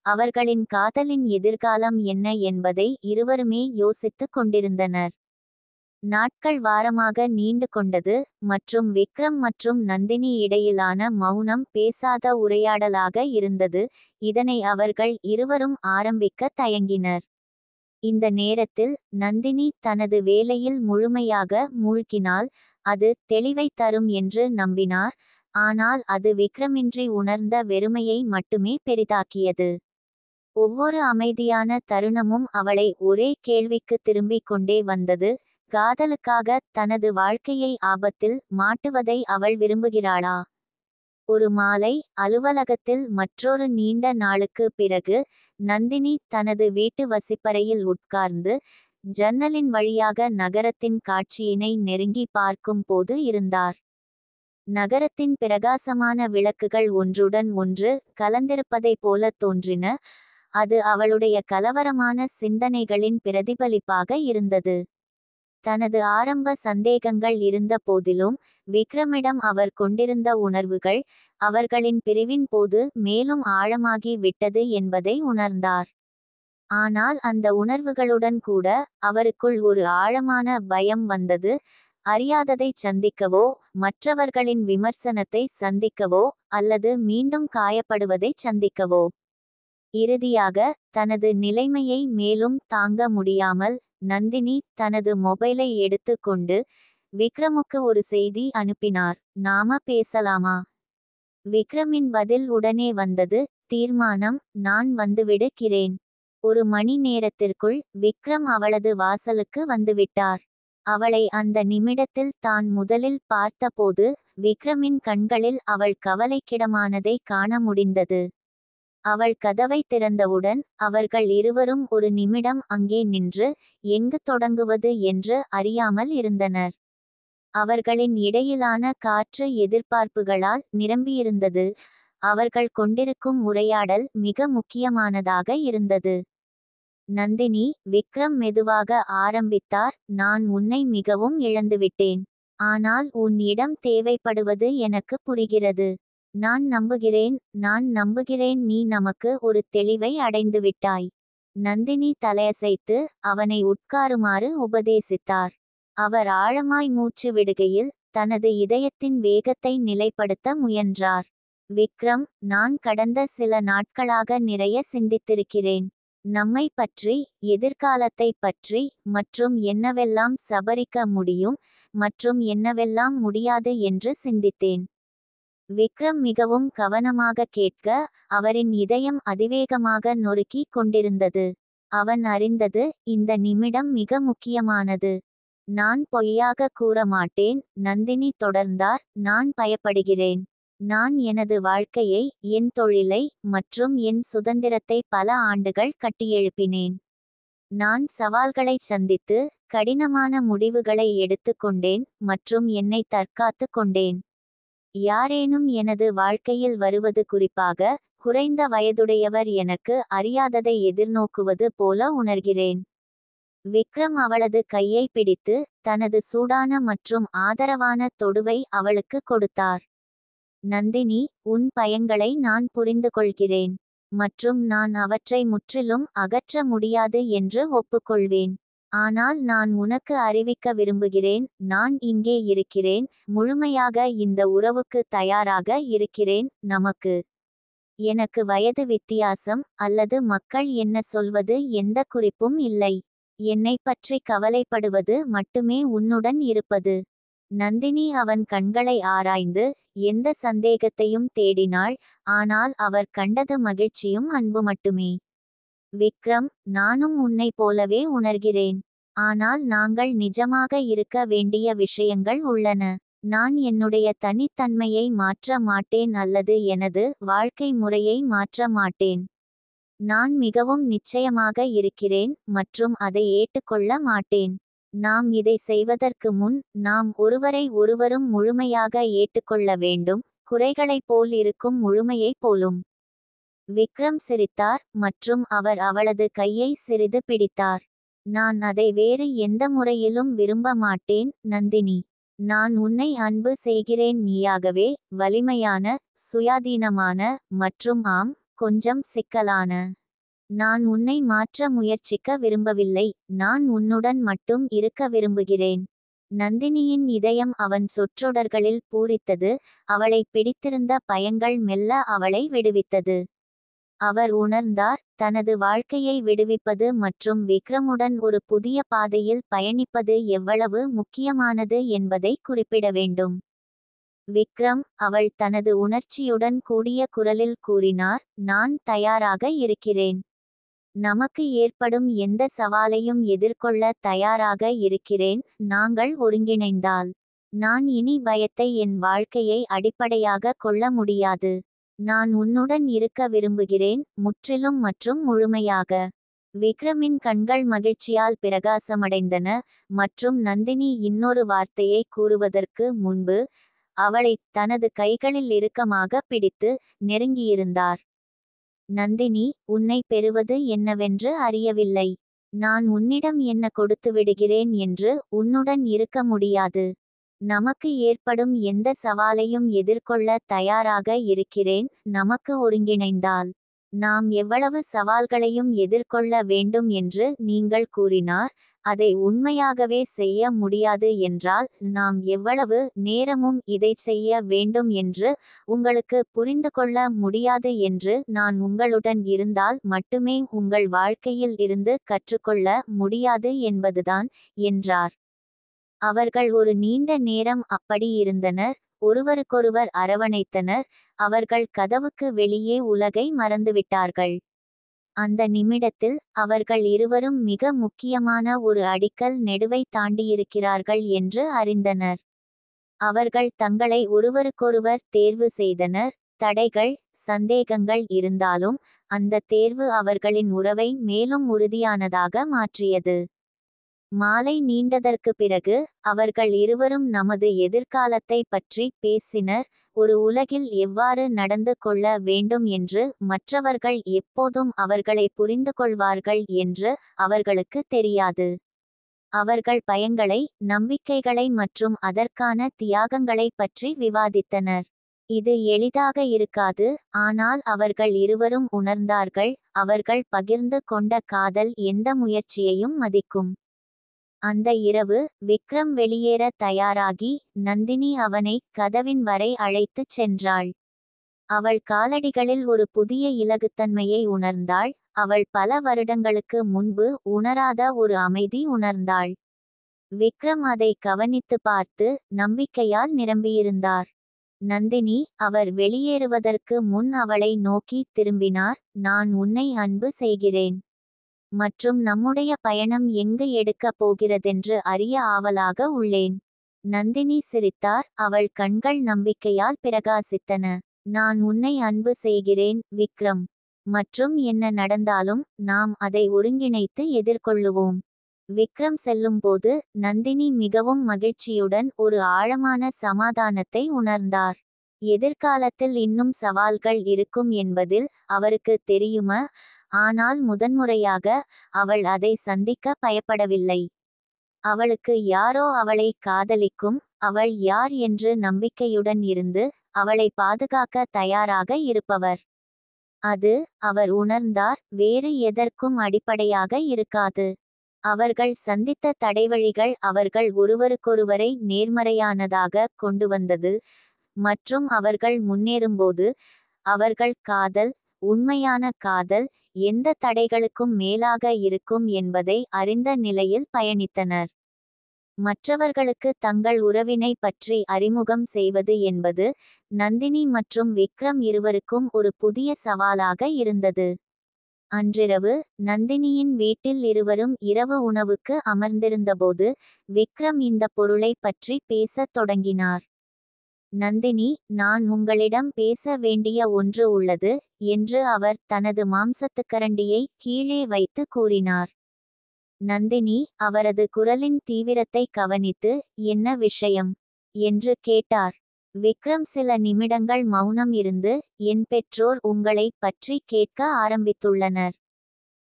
அவர்களின் காதலின் எதிர்காலம் என்ன என்பதை இருவருமே யோசித்துக் கொண்டிருந்தனர். நாட்கள் வாரமாக நீண்டு கொண்டது மற்றும் விக்ரம் மற்றும் நந்தினி இடையிலான மௌனம் பேசாத உரையாடலாக இருந்தது. இதனை அவர்கள் இருவரும் ஆரம்பிக்க தயங்கினர். இந்த நேரத்தில் நந்தினி தனது வேலையில் முழுமையாக மூழ்கினாள். அது தெளிவை தரும் என்று நம்பினார். ஆனால் அது விக்ரமின்றி உணர்ந்த வெறுமையை மட்டுமே பெரிதாக்கியது. ஒவ்வொரு அமைதியான தருணமும் அவளை ஒரே கேள்விக்கு திரும்பிக் கொண்டே வந்தது. காதலுக்காக தனது வாழ்க்கையை ஆபத்தில் மாட்டுவதை அவள் விரும்புகிறாளா? ஒரு மாலை அலுவலகத்தில் மற்றொரு நீண்ட நாளுக்கு பிறகு நந்தினி தனது வீட்டு வசிப்பறையில் உட்கார்ந்து ஜன்னலின் வழியாக நகரத்தின் காட்சியினை நெருங்கி பார்க்கும் போது இருந்தார். நகரத்தின் பிரகாசமான விளக்குகள் ஒன்றுடன் ஒன்று கலந்திருப்பதைப் போல தோன்றின. அது அவளுடைய கலவரமான சிந்தனைகளின் பிரதிபலிப்பாக இருந்தது. தனது ஆரம்ப சந்தேகங்கள் இருந்த போதிலும் விக்ரமிடம் அவர் கொண்டிருந்த உணர்வுகள் அவர்களின் பிரிவின் போது மேலும் ஆழமாகி விட்டது என்பதை உணர்ந்தார். ஆனால் அந்த உணர்வுகளுடன் கூட அவருக்குள் ஒரு ஆழமான பயம் வந்தது. அறியாததைச் சந்திக்கவோ, மற்றவர்களின் விமர்சனத்தை சந்திக்கவோ, அல்லது மீண்டும் காயப்படுவதைச் சந்திக்கவோ. இறுதியாக தனது நிலைமையை மேலும் தாங்க முடியாமல் நந்தினி தனது மொபைலை எடுத்து கொண்டு விக்ரமுக்கு ஒரு செய்தி அனுப்பினார். நாம பேசலாமா? விக்ரமின் பதில் உடனே வந்தது. தீர்மானம், நான் வந்துவிடுகிறேன். ஒரு மணி நேரத்திற்குள் விக்ரம் அவளது வாசலுக்கு வந்துவிட்டார். அவளை அந்த நிமிடத்தில் தான் முதலில் பார்த்தபோது விக்ரமின் கண்களில் அவள் கவலைக்கிடமானதை காண முடிந்தது. அவள் கதவை திறந்தவுடன் அவர்கள் இருவரும் ஒரு நிமிடம் அங்கே நின்று எங்கு தொடங்குவது என்று அறியாமல் இருந்தனர். அவர்களின் இடையிலான காற்று எதிர்பார்ப்புகளால் நிரம்பியிருந்தது. அவர்கள் கொண்டிருக்கும் உரையாடல் மிக முக்கியமானதாக இருந்தது. நந்தினி, விக்ரம் மெதுவாக ஆரம்பித்தார். நான் உன்னை மிகவும் இழந்துவிட்டேன். ஆனால் உன் இடம் தேவைப்படுவது எனக்கு புரிகிறது. நான் நம்புகிறேன் நீ நமக்கு ஒரு தெளிவை அடைந்துவிட்டாய். நந்தினி தலையசைத்து அவனை உட்காருமாறு உபதேசித்தார். அவர் ஆழமாய் மூச்சு விடுகையில் தனது இதயத்தின் வேகத்தை நிலைப்படுத்த முயன்றார். விக்ரம், நான் கடந்த சில நாட்களாக நிறைய சிந்தித்திருக்கிறேன். நம்மை பற்றி, எதிர்காலத்தை பற்றி, மற்றும் என்னவெல்லாம் சபரிக்க முடியும் மற்றும் என்னவெல்லாம் முடியாது என்று சிந்தித்தேன். விக்ரம் மிகவும் கவனமாக கேட்க, அவரின் இதயம் அதிவேகமாக நொறுக்கி கொண்டிருந்தது. அவன் அறிந்தது, இந்த நிமிடம் மிக முக்கியமானது. நான் பொய்யாக கூற மாட்டேன், நந்தினி தொடர்ந்தார். நான் பயப்படுகிறேன். நான் எனது வாழ்க்கையை, என் தொழிலை மற்றும் என் சுதந்திரத்தை பல ஆண்டுகள் கட்டியெழுப்பினேன். நான் சவால்களைச் சந்தித்து கடினமான முடிவுகளை எடுத்துக்கொண்டேன் மற்றும் என்னை தற்காத்து கொண்டேன். யாரேனும் எனது வாழ்க்கையில் வருவது, குறிப்பாக குறைந்த வயதுடையவர், எனக்கு அறியாததை எதிர்நோக்குவது போல உணர்கிறேன். விக்ரம் அவளது கையை பிடித்து தனது சூடான மற்றும் ஆதரவான தொடுவை அவளுக்கு கொடுத்தார். நந்தினி, உன் பயங்களை நான் புரிந்துகொள்கிறேன் மற்றும் நான் அவற்றை முற்றிலும் அகற்ற முடியாது என்று ஒப்புக்கொள்வேன். ஆனால் நான் உனக்கு அறிவிக்க விரும்புகிறேன், நான் இங்கே இருக்கிறேன், முழுமையாக இந்த உறவுக்கு தயாராக இருக்கிறேன். எனக்கு வயது வித்தியாசம் அல்லது மக்கள் என்ன சொல்வது எந்த குறிப்பும் இல்லை. என்னை பற்றி கவலைப்படுவது மட்டுமே உன்னுடன் இருப்பது. நந்தினி அவன் கண்களை ஆராய்ந்து எந்த சந்தேகத்தையும் தேடினாள், ஆனால் அவர் கண்டது மகிழ்ச்சியும் அன்பு மட்டுமே. விக்ரம், நானும் உன்னை போலவே உணர்கிறேன். ஆனால் நாங்கள் நிஜமாக இருக்க வேண்டிய விஷயங்கள் உள்ளன. நான் என்னுடைய தனித்தன்மையை மாற்ற மாட்டேன் அல்லது எனது வாழ்க்கை முறையை மாற்ற மாட்டேன். நான் மிகவும் நிச்சயமாக இருக்கிறேன் மற்றும் அதை ஏற்றுக்கொள்ள மாட்டேன். நாம் இதை செய்வதற்கு முன் நாம் ஒருவரை ஒருவரும் முழுமையாக ஏற்றுக்கொள்ள வேண்டும், குறைகளைப் போல் இருக்கும் முழுமையைப் போலும். விக்ரம் சிரித்தார் மற்றும் அவர் அவளது கையை சிறிது பிடித்தார். நான் அதை வேறு எந்த முறையிலும் விரும்ப மாட்டேன், நந்தினி. நான் உன்னை அன்பு செய்கிறேன், நீயாகவே, வலிமையான, சுயாதீனமான மற்றும் ஆம், கொஞ்சம் சிக்கலான. நான் உன்னை மாற்ற முயற்சிக்க விரும்பவில்லை, நான் உன்னுடன் மட்டும் இருக்க விரும்புகிறேன். நந்தினியின் இதயம் அவன் சொற்றொடர்களில் பூரித்தது. அவளை பிடித்திருந்த பயங்கள் மெல்ல அவளை விடுவித்தது. அவர் உணர்ந்தார், தனது வாழ்க்கையை விடுவிப்பது மற்றும் விக்ரமுடன் ஒரு புதிய பாதையில் பயணிப்பது எவ்வளவு முக்கியமானது என்பதை குறிப்பிட வேண்டும். விக்ரம், அவள் தனது உணர்ச்சியுடன் கூடிய குரலில் கூறினார், நான் தயாராக இருக்கிறேன். நமக்கு ஏற்படும் எந்த சவாலையும் எதிர்கொள்ள தயாராக இருக்கிறேன். நாங்கள் ஒருங்கிணைந்தால் நான் இனி பயத்தை என் வாழ்க்கையை அடிப்படையாக கொள்ள முடியாது. நான் உன்னுடன் இருக்க விரும்புகிறேன், முற்றிலும் மற்றும் முழுமையாக. விக்ரமின் கண்கள் மகிழ்ச்சியால் பிரகாசமடைந்தன மற்றும் நந்தினி இன்னொரு வார்த்தையை கூறுவதற்கு முன்பு அவளை தனது கைகளில் இறுக்கமாக பிடித்து நெருங்கியிருந்தார். நந்தினி, உன்னை பெறுவது என்னவென்று அறியவில்லை. நான் உன்னிடம் என்ன கொடுத்துவிடுகிறேன் என்று உன்னுடன் இருக்க முடியாது. நமக்கு ஏற்படும் எந்த சவாலையும் எதிர்கொள்ள தயாராக இருக்கிறேன். நமக்கு ஒருங்கிணைந்தால் நாம் எவ்வளவு சவால்களையும் எதிர்கொள்ள வேண்டும் என்று நீங்கள் கூறினார். அதை உண்மையாகவே செய்ய முடியாது என்றால் நாம் எவ்வளவு நேரமும் இதை செய்ய வேண்டும் என்று உங்களுக்கு புரிந்து கொள்ள முடியாது என்று நான் உங்களுடன் இருந்தால் மட்டுமே உங்கள் வாழ்க்கையில் இருந்து கற்றுக்கொள்ள முடியாது என்பதுதான், என்றார். அவர்கள் ஒரு நீண்ட நேரம் அப்படி இருந்தனர், ஒருவருக்கொருவர் அரவணைத்தனர். அவர்கள் கதவுக்கு வெளியே உலகை மறந்துவிட்டார்கள். அந்த நிமிடத்தில் அவர்கள் இருவரும் மிக முக்கியமான ஒரு அடிக்கல் நெடுவை தாண்டியிருக்கிறார்கள் என்று அறிந்தனர். அவர்கள் தங்களை ஒருவருக்கொருவர் தேர்வு செய்தனர். தடைகள், சந்தேகங்கள் இருந்தாலும் அந்த தேர்வு அவர்களின் உறவை மேலும் உறுதியானதாக மாற்றியது. மாலை நீண்டதற்கு பிறகு அவர்கள் இருவரும் நமது எதிர்காலத்தை பற்றி பேசினர். ஒரு உலகில் எவ்வாறு நடந்து கொள்ள வேண்டும் என்று மற்றவர்கள் எப்போதும் அவர்களை புரிந்து கொள்வார்கள் என்று அவர்களுக்கு தெரியாது. அவர்கள் பயங்களை, நம்பிக்கைகளை மற்றும் அதற்கான தியாகங்களை பற்றி விவாதித்தனர். இது எளிதாக இருக்காது, ஆனால் அவர்கள் இருவரும் உணர்ந்தார்கள், அவர்கள் பகிர்ந்து கொண்ட காதல் எந்த முயற்சியையும் மதிக்கும். அந்த இரவு விக்ரம் வெளியேற தயாராகி நந்தினி அவனை கதவின் வரை அழைத்துச் சென்றாள். அவள் காலடிகளில் ஒரு புதிய இலகுத்தன்மையை உணர்ந்தாள். அவள் பல வருடங்களுக்கு முன்பு உணராத ஒரு அமைதி உணர்ந்தாள். விக்ரம் அதை கவனித்து பார்த்து நம்பிக்கையால் நிரம்பியிருந்தார். நந்தினி, அவர் வெளியேறுவதற்கு முன் அவளை நோக்கி திரும்பினார். நான் உன்னை அன்பு செய்கிறேன் மற்றும் நம்முடைய பயணம் எங்கு எடுக்கப் போகிறதென்று அறிய ஆவலாக உள்ளேன். நந்தினி சிரித்தார். அவள் கண்கள் நம்பிக்கையால் பிரகாசித்தன. நான் உன்னை அன்பு செய்கிறேன், விக்ரம். மற்றும் என்ன நடந்தாலும் நாம் அதை ஒருங்கிணைத்து எதிர்கொள்ளுவோம். விக்ரம் செல்லும்போது நந்தினி மிகவும் மகிழ்ச்சியுடன் ஒரு ஆழமான சமாதானத்தை உணர்ந்தார். எதிர்காலத்தில் இன்னும் சவால்கள் இருக்கும் என்பதில் அவருக்கு தெரியுமா? ஆனால் முதன்முறையாக அவள் அதை சந்திக்க பயப்படவில்லை. அவளுக்கு யாரோ அவளை காதலிக்கும், அவள் யார் என்று நம்பிக்கையுடன் இருந்து அவளை பாதுகாக்க தயாராக இருப்பவர். அது, அவர் உணர்ந்தார், வேறு எதற்கும் அடிப்படையாக இருக்காது. அவர்கள் சந்தித்த தடைவழிகள் அவர்கள் ஒருவருக்கொருவரை நேர்மறையானதாக கொண்டு வந்தது, மற்றும் அவர்கள் முன்னேறும்போது அவர்கள் காதல், உண்மையான காதல், எந்த தடைகளுக்கும் மேலாக இருக்கும் என்பதை அறிந்த நிலையில் பயணித்தனர். மற்றவர்களுக்கு தங்கள் உறவினை பற்றி அறிமுகம் செய்வது என்பது நந்தினி மற்றும் விக்ரம் இருவருக்கும் ஒரு புதிய சவாலாக இருந்தது. அன்றிரவு நந்தினியின் வீட்டில் இருவரும் இரவு உணவுக்கு அமர்ந்திருந்தபோது விக்ரம் இந்த பொருளை பற்றி பேசத் தொடங்கினார். நந்தினி, நான் உங்களிடம் பேச வேண்டிய ஒன்று உள்ளது என்று அவர் தனது மாம்சத்துக்கரண்டியை கீழே வைத்து கூறினார். நந்தினி அவரது குரலின் தீவிரத்தை கவனித்து, என்ன விஷயம் என்று கேட்டார். விக்ரம் சில நிமிடங்கள் மௌனம் இருந்து, என் பெற்றோர் உங்களை பற்றி கேட்க ஆரம்பித்துள்ளனர்.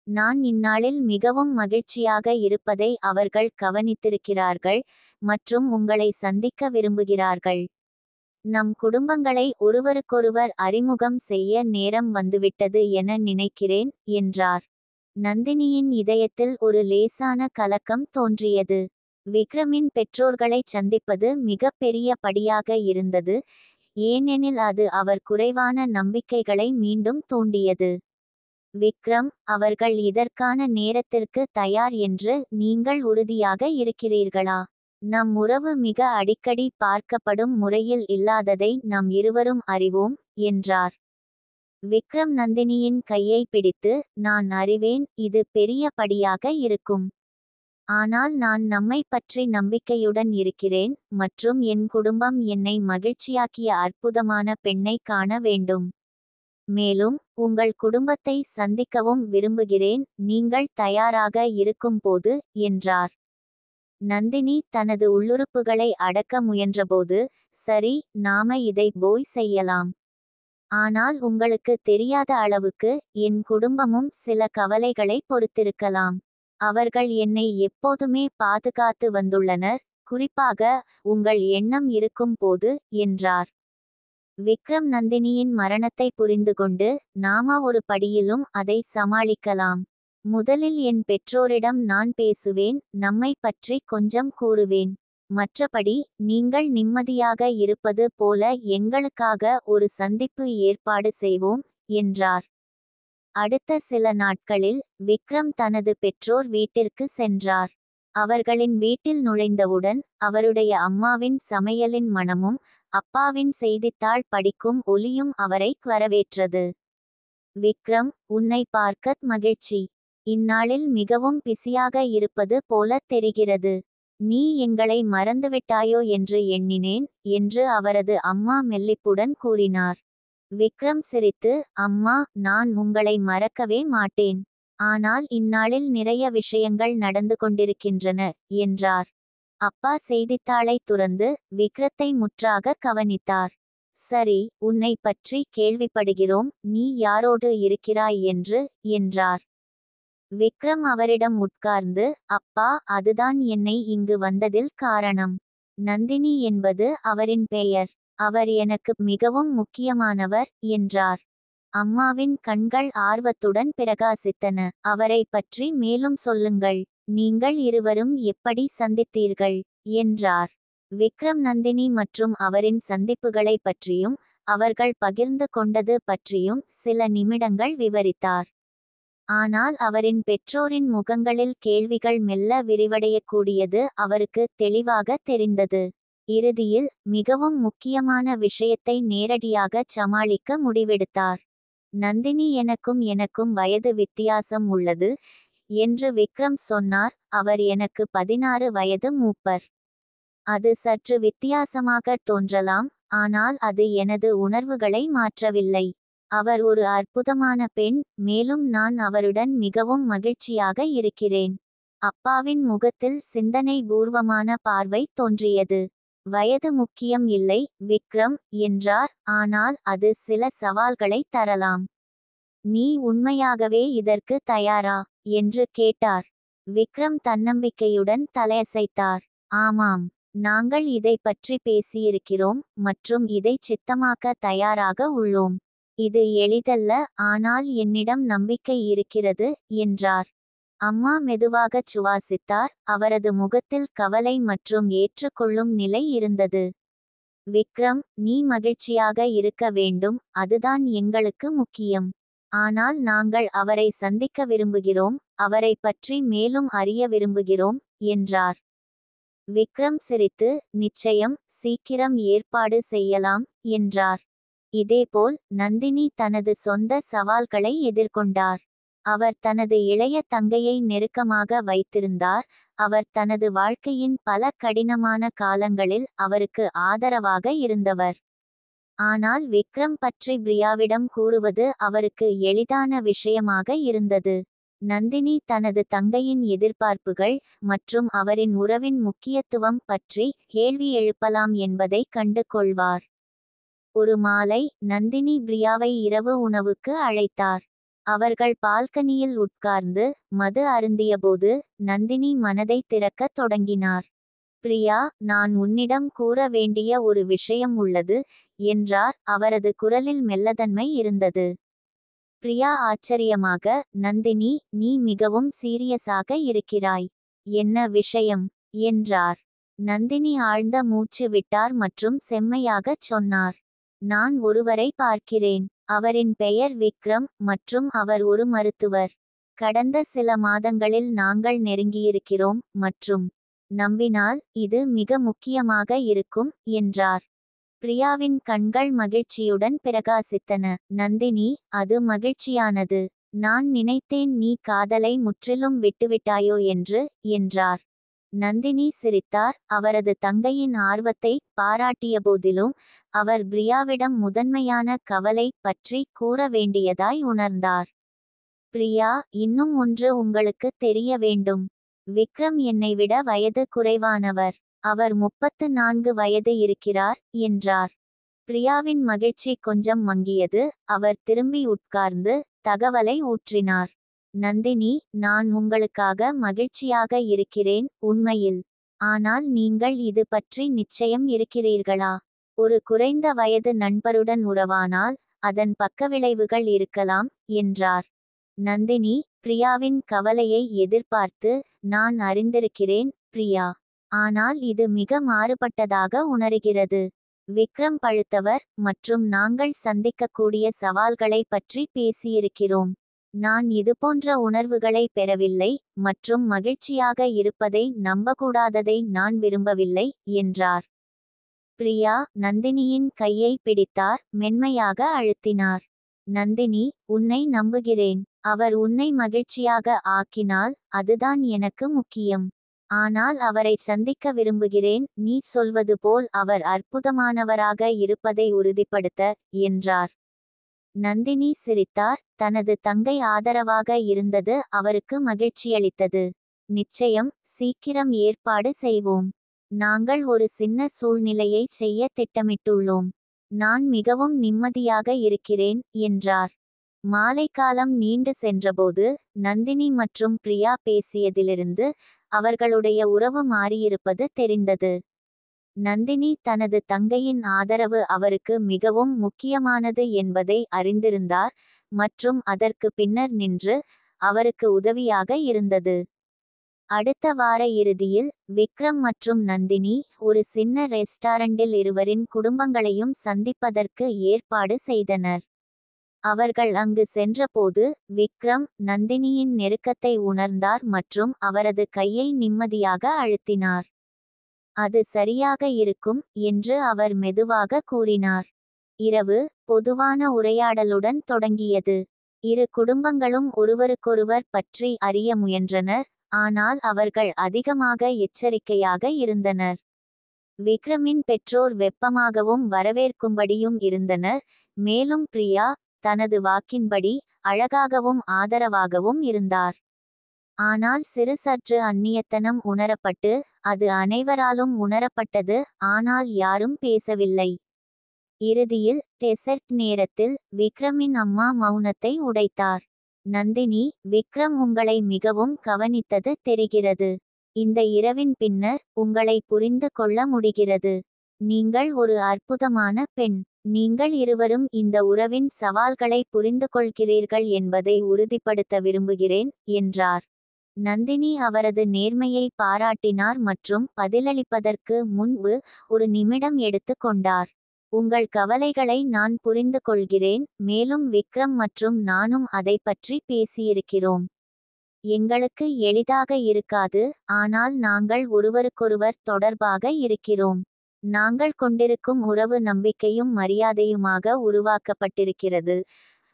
நான் இந்நாளில் மிகவும் மகிழ்ச்சியாக இருப்பதை அவர்கள் கவனித்திருக்கிறார்கள் மற்றும் உங்களை சந்திக்க விரும்புகிறார்கள். நம் குடும்பங்களை ஒருவருக்கொருவர் அறிமுகம் செய்ய நேரம் வந்துவிட்டது என நினைக்கிறேன் என்றார். நந்தினியின் இதயத்தில் ஒரு லேசான கலக்கம் தோன்றியது. விக்ரமின் பெற்றோர்களை சந்திப்பது மிக பெரிய படியாக இருந்தது, ஏனெனில் அது அவர் குறைவான நம்பிக்கைகளை மீண்டும் தூண்டியது. விக்ரம், அவர்கள் இதற்கான நேரத்திற்கு தயார் என்று நீங்கள் உறுதியாக இருக்கிறீர்களா? நம் உறவு மிக அடிக்கடி பார்க்கப்படும் முறையில் இல்லாததை நாம் இருவரும் அறிவோம் என்றார். விக்ரம் நந்தினியின் கையை பிடித்து, நான் அறிவேன், இது பெரிய படியாக இருக்கும். ஆனால் நான் நம்மை பற்றி நம்பிக்கையுடன் இருக்கிறேன் மற்றும் என் குடும்பம் என்னை மகிழ்ச்சியாக்கிய அற்புதமான பெண்ணை காண வேண்டும். மேலும் உங்கள் குடும்பத்தை சந்திக்கவும் விரும்புகிறேன், நீங்கள் தயாராக இருக்கும்போது என்றார். நந்தினி தனது உள்ளுறுப்புகளை அடக்க முயன்றபோது, சரி, நாம இதை போய் செய்யலாம். ஆனால் உங்களுக்கு தெரியாத அளவுக்கு என் குடும்பமும் சில கவலைகளை பொறுத்திருக்கலாம். அவர்கள் என்னை எப்போதுமே பாதுகாத்து வந்துள்ளனர், குறிப்பாக உங்கள் எண்ணம் இருக்கும் போது என்றார். விக்ரம் நந்தினியின் மரணத்தை புரிந்துகொண்டு, நாம ஒரு படியிலும் அதை சமாளிக்கலாம். முதலில் என் பெற்றோரிடம் நான் பேசுவேன், நம்மை பற்றி கொஞ்சம் கூறுவேன். மற்றபடி நீங்கள் நிம்மதியாக இருப்பது போல எங்களுக்காக ஒரு சந்திப்பு ஏற்பாடு செய்வோம் என்றார். அடுத்த சில நாட்களில் விக்ரம் தனது பெற்றோர் வீட்டிற்கு சென்றார். அவர்களின் வீட்டில் நுழைந்தவுடன் அவருடைய அம்மாவின் சமையலின் மணமும் அப்பாவின் செய்தித்தாள் படிக்கும் ஒலியும் அவரை வரவேற்றது. விக்ரம், உன்னை பார்க்க மகிழ்ச்சி. இந்நாளில் மிகவும் பிஸியாக இருப்பது போல தெரிகிறது. நீ எங்களை மறந்துவிட்டாயோ என்று எண்ணினேன் என்று அவரது அம்மா மெல்லிப்புடன் கூறினார். விக்ரம் சிரித்து, அம்மா, நான் உங்களை மறக்கவே மாட்டேன். ஆனால் இந்நாளில் நிறைய விஷயங்கள் நடந்து கொண்டிருக்கின்றன என்றார். அப்பா செய்தித்தாளை துறந்து விக்ரத்தை முற்றாக கவனித்தார். சரி, உன்னை பற்றி கேள்விப்படுகிறோம், நீ யாரோடு இருக்கிறாய் என்றார். விக்ரம் அவரிடம் உட்கார்ந்து, அப்பா, அதுதான் என்னை இங்கு வந்ததில் காரணம். நந்தினி என்பது அவரின் பெயர். அவர் எனக்கு மிகவும் முக்கியமானவர் என்றார். அம்மாவின் கண்கள் ஆர்வத்துடன் பிரகாசித்தன. அவரை பற்றி மேலும் சொல்லுங்கள். நீங்கள் இருவரும் எப்படி சந்தித்தீர்கள் என்றார். விக்ரம் நந்தினி மற்றும் அவரின் சந்திப்புகளை பற்றியும் அவர்கள் பகிர்ந்து கொண்டது பற்றியும் சில நிமிடங்கள் விவரித்தார். ஆனால் அவரின் பெற்றோரின் முகங்களில் கேள்விகள் மெல்ல விரிவடையக்கூடியது அவருக்கு தெளிவாக தெரிந்தது. இறுதியில் மிகவும் முக்கியமான விஷயத்தை நேரடியாக சமாளிக்க முடிவெடுத்தார். நந்தினி, எனக்கும் வயது வித்தியாசம் உள்ளது என்று விக்ரம் சொன்னார். அவர் எனக்கு 16 வயது மூப்பர். அது சற்று வித்தியாசமாக தோன்றலாம், ஆனால் அது எனது உணர்வுகளை மாற்றவில்லை. அவர் ஒரு அற்புதமான பெண், மேலும் நான் அவருடன் மிகவும் மகிழ்ச்சியாக இருக்கிறேன். அப்பாவின் முகத்தில் சிந்தனை பூர்வமான பார்வை தோன்றியது. வயது முக்கியம் இல்லை, விக்ரம், என்றார். ஆனால் அது சில சவால்களை தரலாம். நீ உண்மையாகவே இதற்கு தயாரா என்று கேட்டார். விக்ரம் தன்னம்பிக்கையுடன் தலையசைத்தார். ஆமாம், நாங்கள் இதை பற்றி பேசியிருக்கிறோம் மற்றும் இதை சித்தமாக்க தயாராக உள்ளோம். இது எளிதல்ல, ஆனால் என்னிடம் நம்பிக்கை இருக்கிறது என்றார். அம்மா மெதுவாகச் சுவாசித்தார். அவரது முகத்தில் கவலை மற்றும் ஏற்றுக்கொள்ளும் நிலை இருந்தது. விக்ரம், நீ மகிழ்ச்சியாக இருக்க வேண்டும், அதுதான் எங்களுக்கு முக்கியம். ஆனால் நாங்கள் அவரை சந்திக்க விரும்புகிறோம், அவரை பற்றி மேலும் அறிய விரும்புகிறோம் என்றார். விக்ரம் சிரித்து, நிச்சயம், சீக்கிரம் ஏற்பாடு செய்யலாம் என்றார். இதேபோல் நந்தினி தனது சொந்த சவால்களை எதிர்கொண்டார். அவர் தனது இளைய தங்கையை நெருக்கமாக வைத்திருந்தார். அவர் தனது வாழ்க்கையின் பல கடினமான காலங்களில் அவருக்கு ஆதரவாக இருந்தவர். ஆனால் விக்ரம் பற்றி பிரியாவிடம் கூறுவது அவருக்கு எளிதான விஷயமாக இருந்தது. நந்தினி தனது தங்கையின் எதிர்பார்ப்புகள் மற்றும் அவரின் உறவின் முக்கியத்துவம் பற்றி கேள்வி எழுப்பலாம் என்பதை கண்டு கொள்வார். ஒரு மாலை, நந்தினி பிரியாவை இரவு உணவுக்கு அழைத்தார். அவர்கள் பால்கனியில் உட்கார்ந்து மது அருந்தியபோது நந்தினி மனதை திறக்கத் தொடங்கினார். பிரியா, நான் உன்னிடம் கூற வேண்டிய ஒரு விஷயம் உள்ளது என்றார். அவரது குரலில் மெல்லதன்மை இருந்தது. பிரியா ஆச்சரியமாக, நந்தினி, நீ மிகவும் சீரியஸாக இருக்கிறாய். என்ன விஷயம் என்றார். நந்தினி ஆழ்ந்த மூச்சு விட்டார் மற்றும் செம்மையாகச் சொன்னார். நான் ஒருவரை பார்க்கிறேன். அவரின் பெயர் விக்ரம் மற்றும் அவர் ஒரு மருத்துவர். கடந்த சில மாதங்களில் நாங்கள் நெருங்கியிருக்கிறோம் மற்றும் நம்பினால் இது மிக முக்கியமாக இருக்கும் என்றார். பிரியாவின் கண்கள் மகிழ்ச்சியுடன் பிரகாசித்தன. நந்தினி, அது மகிழ்ச்சியானது. நான் நினைத்தேன் நீ காதலை முற்றிலும் விட்டுவிட்டாயோ என்றார். நந்தினி சிரித்தார். அவரது தங்கையின் ஆர்வத்தை பாராட்டியபோதிலும் அவர் பிரியாவிடம் முதன்மையான கவலை பற்றி கூற வேண்டியதாய் உணர்ந்தார். பிரியா, இன்னும் ஒன்று உங்களுக்கு தெரிய வேண்டும். விக்ரம் என்னை விட வயது குறைவானவர். அவர் 34 வயது இருக்கிறார் என்றார். பிரியாவின் மகிழ்ச்சி கொஞ்சம் மங்கியது. அவர் திரும்பி உட்கார்ந்து தகவலை ஊற்றினார். நந்தினி, நான் உங்களுக்காக மகிழ்ச்சியாக இருக்கிறேன், உண்மையில். ஆனால் நீங்கள் இது பற்றி நிச்சயம் இருக்கிறீர்களா? ஒரு குறைந்த வயது நண்பருடன் உறவானால் அதன் பக்கவிளைவுகள் இருக்கலாம் என்றார். நந்தினி, பிரியாவின் கவலையை எதிர்பார்த்து, நான் அறிந்திருக்கிறேன் பிரியா. ஆனால் இது மிக மாறுபட்டதாக உணர்கிறது. விக்ரம் பழுத்தவர் மற்றும் நாங்கள் சந்திக்கக்கூடிய சவால்களை பற்றி பேசியிருக்கிறோம். நான் இதுபோன்ற உணர்வுகளை பெறவில்லை மற்றும் மகிழ்ச்சியாக இருப்பதை நம்பக்கூடாததை நான் விரும்பவில்லை என்றார். பிரியா நந்தினியின் கையை பிடித்தார், மென்மையாக அழுத்தினார். நந்தினி, உன்னை நம்புகிறேன். அவர் உன்னை மகிழ்ச்சியாக ஆக்கினால் அதுதான் எனக்கு முக்கியம். ஆனால் அவரை சந்திக்க விரும்புகிறேன். நீ சொல்வது போல் அவர் அற்புதமானவராக இருப்பதை உறுதிப்படுத்த என்றார். நந்தினி சிரித்தார். தனது தங்கை ஆதரவாக இருந்தது அவருக்கு மகிழ்ச்சியளித்தது. நிச்சயம், சீக்கிரம் ஏற்பாடு செய்வோம். நாங்கள் ஒரு சின்ன சூழ்நிலையை செய்ய திட்டமிட்டுள்ளோம். நான் மிகவும் நிம்மதியாக இருக்கிறேன் என்றார். மாலைக்காலம் நீண்டு சென்றபோது நந்தினி மற்றும் பிரியா பேசியதிலிருந்து அவர்களுடைய உறவு மாறியிருப்பது தெரிந்தது. நந்தினி தனது தங்கையின் ஆதரவு அவருக்கு மிகவும் முக்கியமானது என்பதை அறிந்திருந்தார் மற்றும் அதற்கு பின்னர் நின்று அவருக்கு உதவியாக இருந்தது. அடுத்த வார இறுதியில் விக்ரம் மற்றும் நந்தினி ஒரு சின்ன ரெஸ்டாரண்டில் இருவரின் குடும்பங்களையும் சந்திப்பதற்கு ஏற்பாடு செய்தனர். அவர்கள் அங்கு சென்றபோது விக்ரம் நந்தினியின் நெருக்கத்தை உணர்ந்தார் மற்றும் அவரது கையை நிம்மதியாக அழுத்தினார். அது சரியாக இருக்கும் என்று அவர் மெதுவாக கூறினார். இரவு பொதுவான உரையாடலுடன் தொடங்கியது. இரு குடும்பங்களும் ஒருவருக்கொருவர் பற்றி அறிய முயன்றனர், ஆனால் அவர்கள் அதிகமாக எச்சரிக்கையாக இருந்தனர். விக்ரமின் பெற்றோர் வெப்பமாகவும் வரவேற்கும்படியும் இருந்தனர், மேலும் பிரியா தனது வாக்கின்படி அழகாகவும் ஆதரவாகவும் இருந்தார். ஆனால் சிறு சற்று அந்நியத்தனம் உணரப்பட்டு, அது அனைவராலும் உணரப்பட்டது, ஆனால் யாரும் பேசவில்லை. இறுதியில் டெசர்ட் நேரத்தில் விக்ரமின் அம்மா மௌனத்தை உடைத்தார். நந்தினி, விக்ரம் உங்களை மிகவும் கவனித்தது தெரிகிறது. இந்த இரவின் பின்னர் உங்களை புரிந்து கொள்ள முடிகிறது. நீங்கள் ஒரு அற்புதமான பெண். நீங்கள் இருவரும் இந்த உறவின் சவால்களை புரிந்து கொள்கிறீர்கள் என்பதை உறுதிப்படுத்த விரும்புகிறேன் என்றார். நந்தினி அவரது நேர்மையை பாராட்டினார் மற்றும் பதிலளிப்பதற்கு முன்பு ஒரு நிமிடம் எடுத்து கொண்டார். உங்கள் கவலைகளை நான் புரிந்து கொள்கிறேன், மேலும் விக்ரம் மற்றும் நானும் அதை பற்றி பேசியிருக்கிறோம். எங்களுக்கு எளிதாக இருக்காது, ஆனால் நாங்கள் ஒருவருக்கொருவர் தொடர்பாக இருக்கிறோம். நாங்கள் கொண்டிருக்கும் உறவு நம்பிக்கையும் மரியாதையுமாக உருவாக்கப்பட்டிருக்கிறது,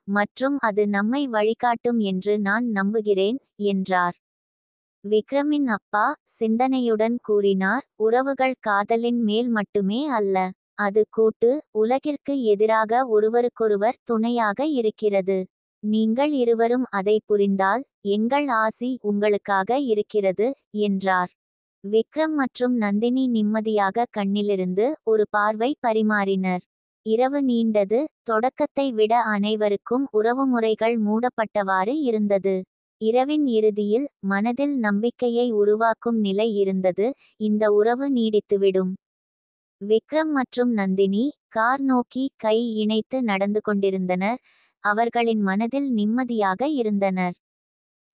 மற்றும் அது நம்மை வழிகாட்டும் என்று நான் நம்புகிறேன் என்றார். விக்ரமின் அப்பா சிந்தனையுடன் கூறினார், உறவுகள் காதலின் மேல் மட்டுமே அல்ல, அது கூட்டு உலகிற்கு எதிராக ஒருவருக்கொருவர் துணையாக இருக்கிறது. நீங்கள் இருவரும் அதை புரிந்தால் எங்கள் ஆசி உங்களுக்காக இருக்கிறது என்றார். விக்ரம் மற்றும் நந்தினி நிம்மதியாக கண்ணிலிருந்து ஒரு பார்வை பரிமாறினர். இரவு நீண்டது. தொடக்கத்தை விட அனைவருக்கும் உறவுமுறைகள் மூடப்பட்டவாறு இருந்தது. இரவின் இறுதியில் மனதில் நம்பிக்கையை உருவாக்கும் நிலை இருந்தது, இந்த உறவு நீடித்துவிடும். விக்ரம் மற்றும் நந்தினி கார் நோக்கி கை இணைத்து நடந்து கொண்டிருந்தனர். அவர்களின் மனதில் நிம்மதியாக இருந்தனர்.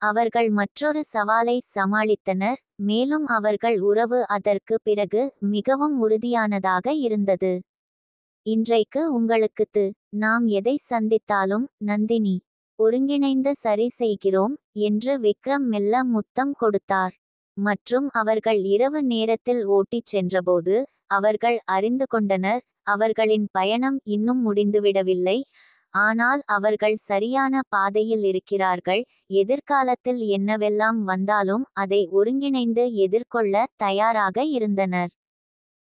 அவர்கள் மற்றொரு சவாலை சமாளித்தனர், மேலும் அவர்கள் உறவு அதற்கு பிறகு மிகவும் உறுதியானதாக இருந்தது. இன்றைக்கு உங்களுக்குத்து நாம் எதை சந்தித்தாலும் நந்தினி, ஒருங்கிணைந்து சரி செய்கிறோம் என்று விக்ரம் மெல்ல முத்தம் கொடுத்தார். மற்றும் அவர்கள் இரவு நேரத்தில் ஓட்டிச் சென்றபோது அவர்கள் அறிந்து கொண்டனர், அவர்களின் பயணம் இன்னும் முடிந்துவிடவில்லை, ஆனால் அவர்கள் சரியான பாதையில் இருக்கிறார்கள். எதிர்காலத்தில் என்னவெல்லாம் வந்தாலும் அதை ஒருங்கிணைந்து எதிர்கொள்ள தயாராக இருந்தனர்.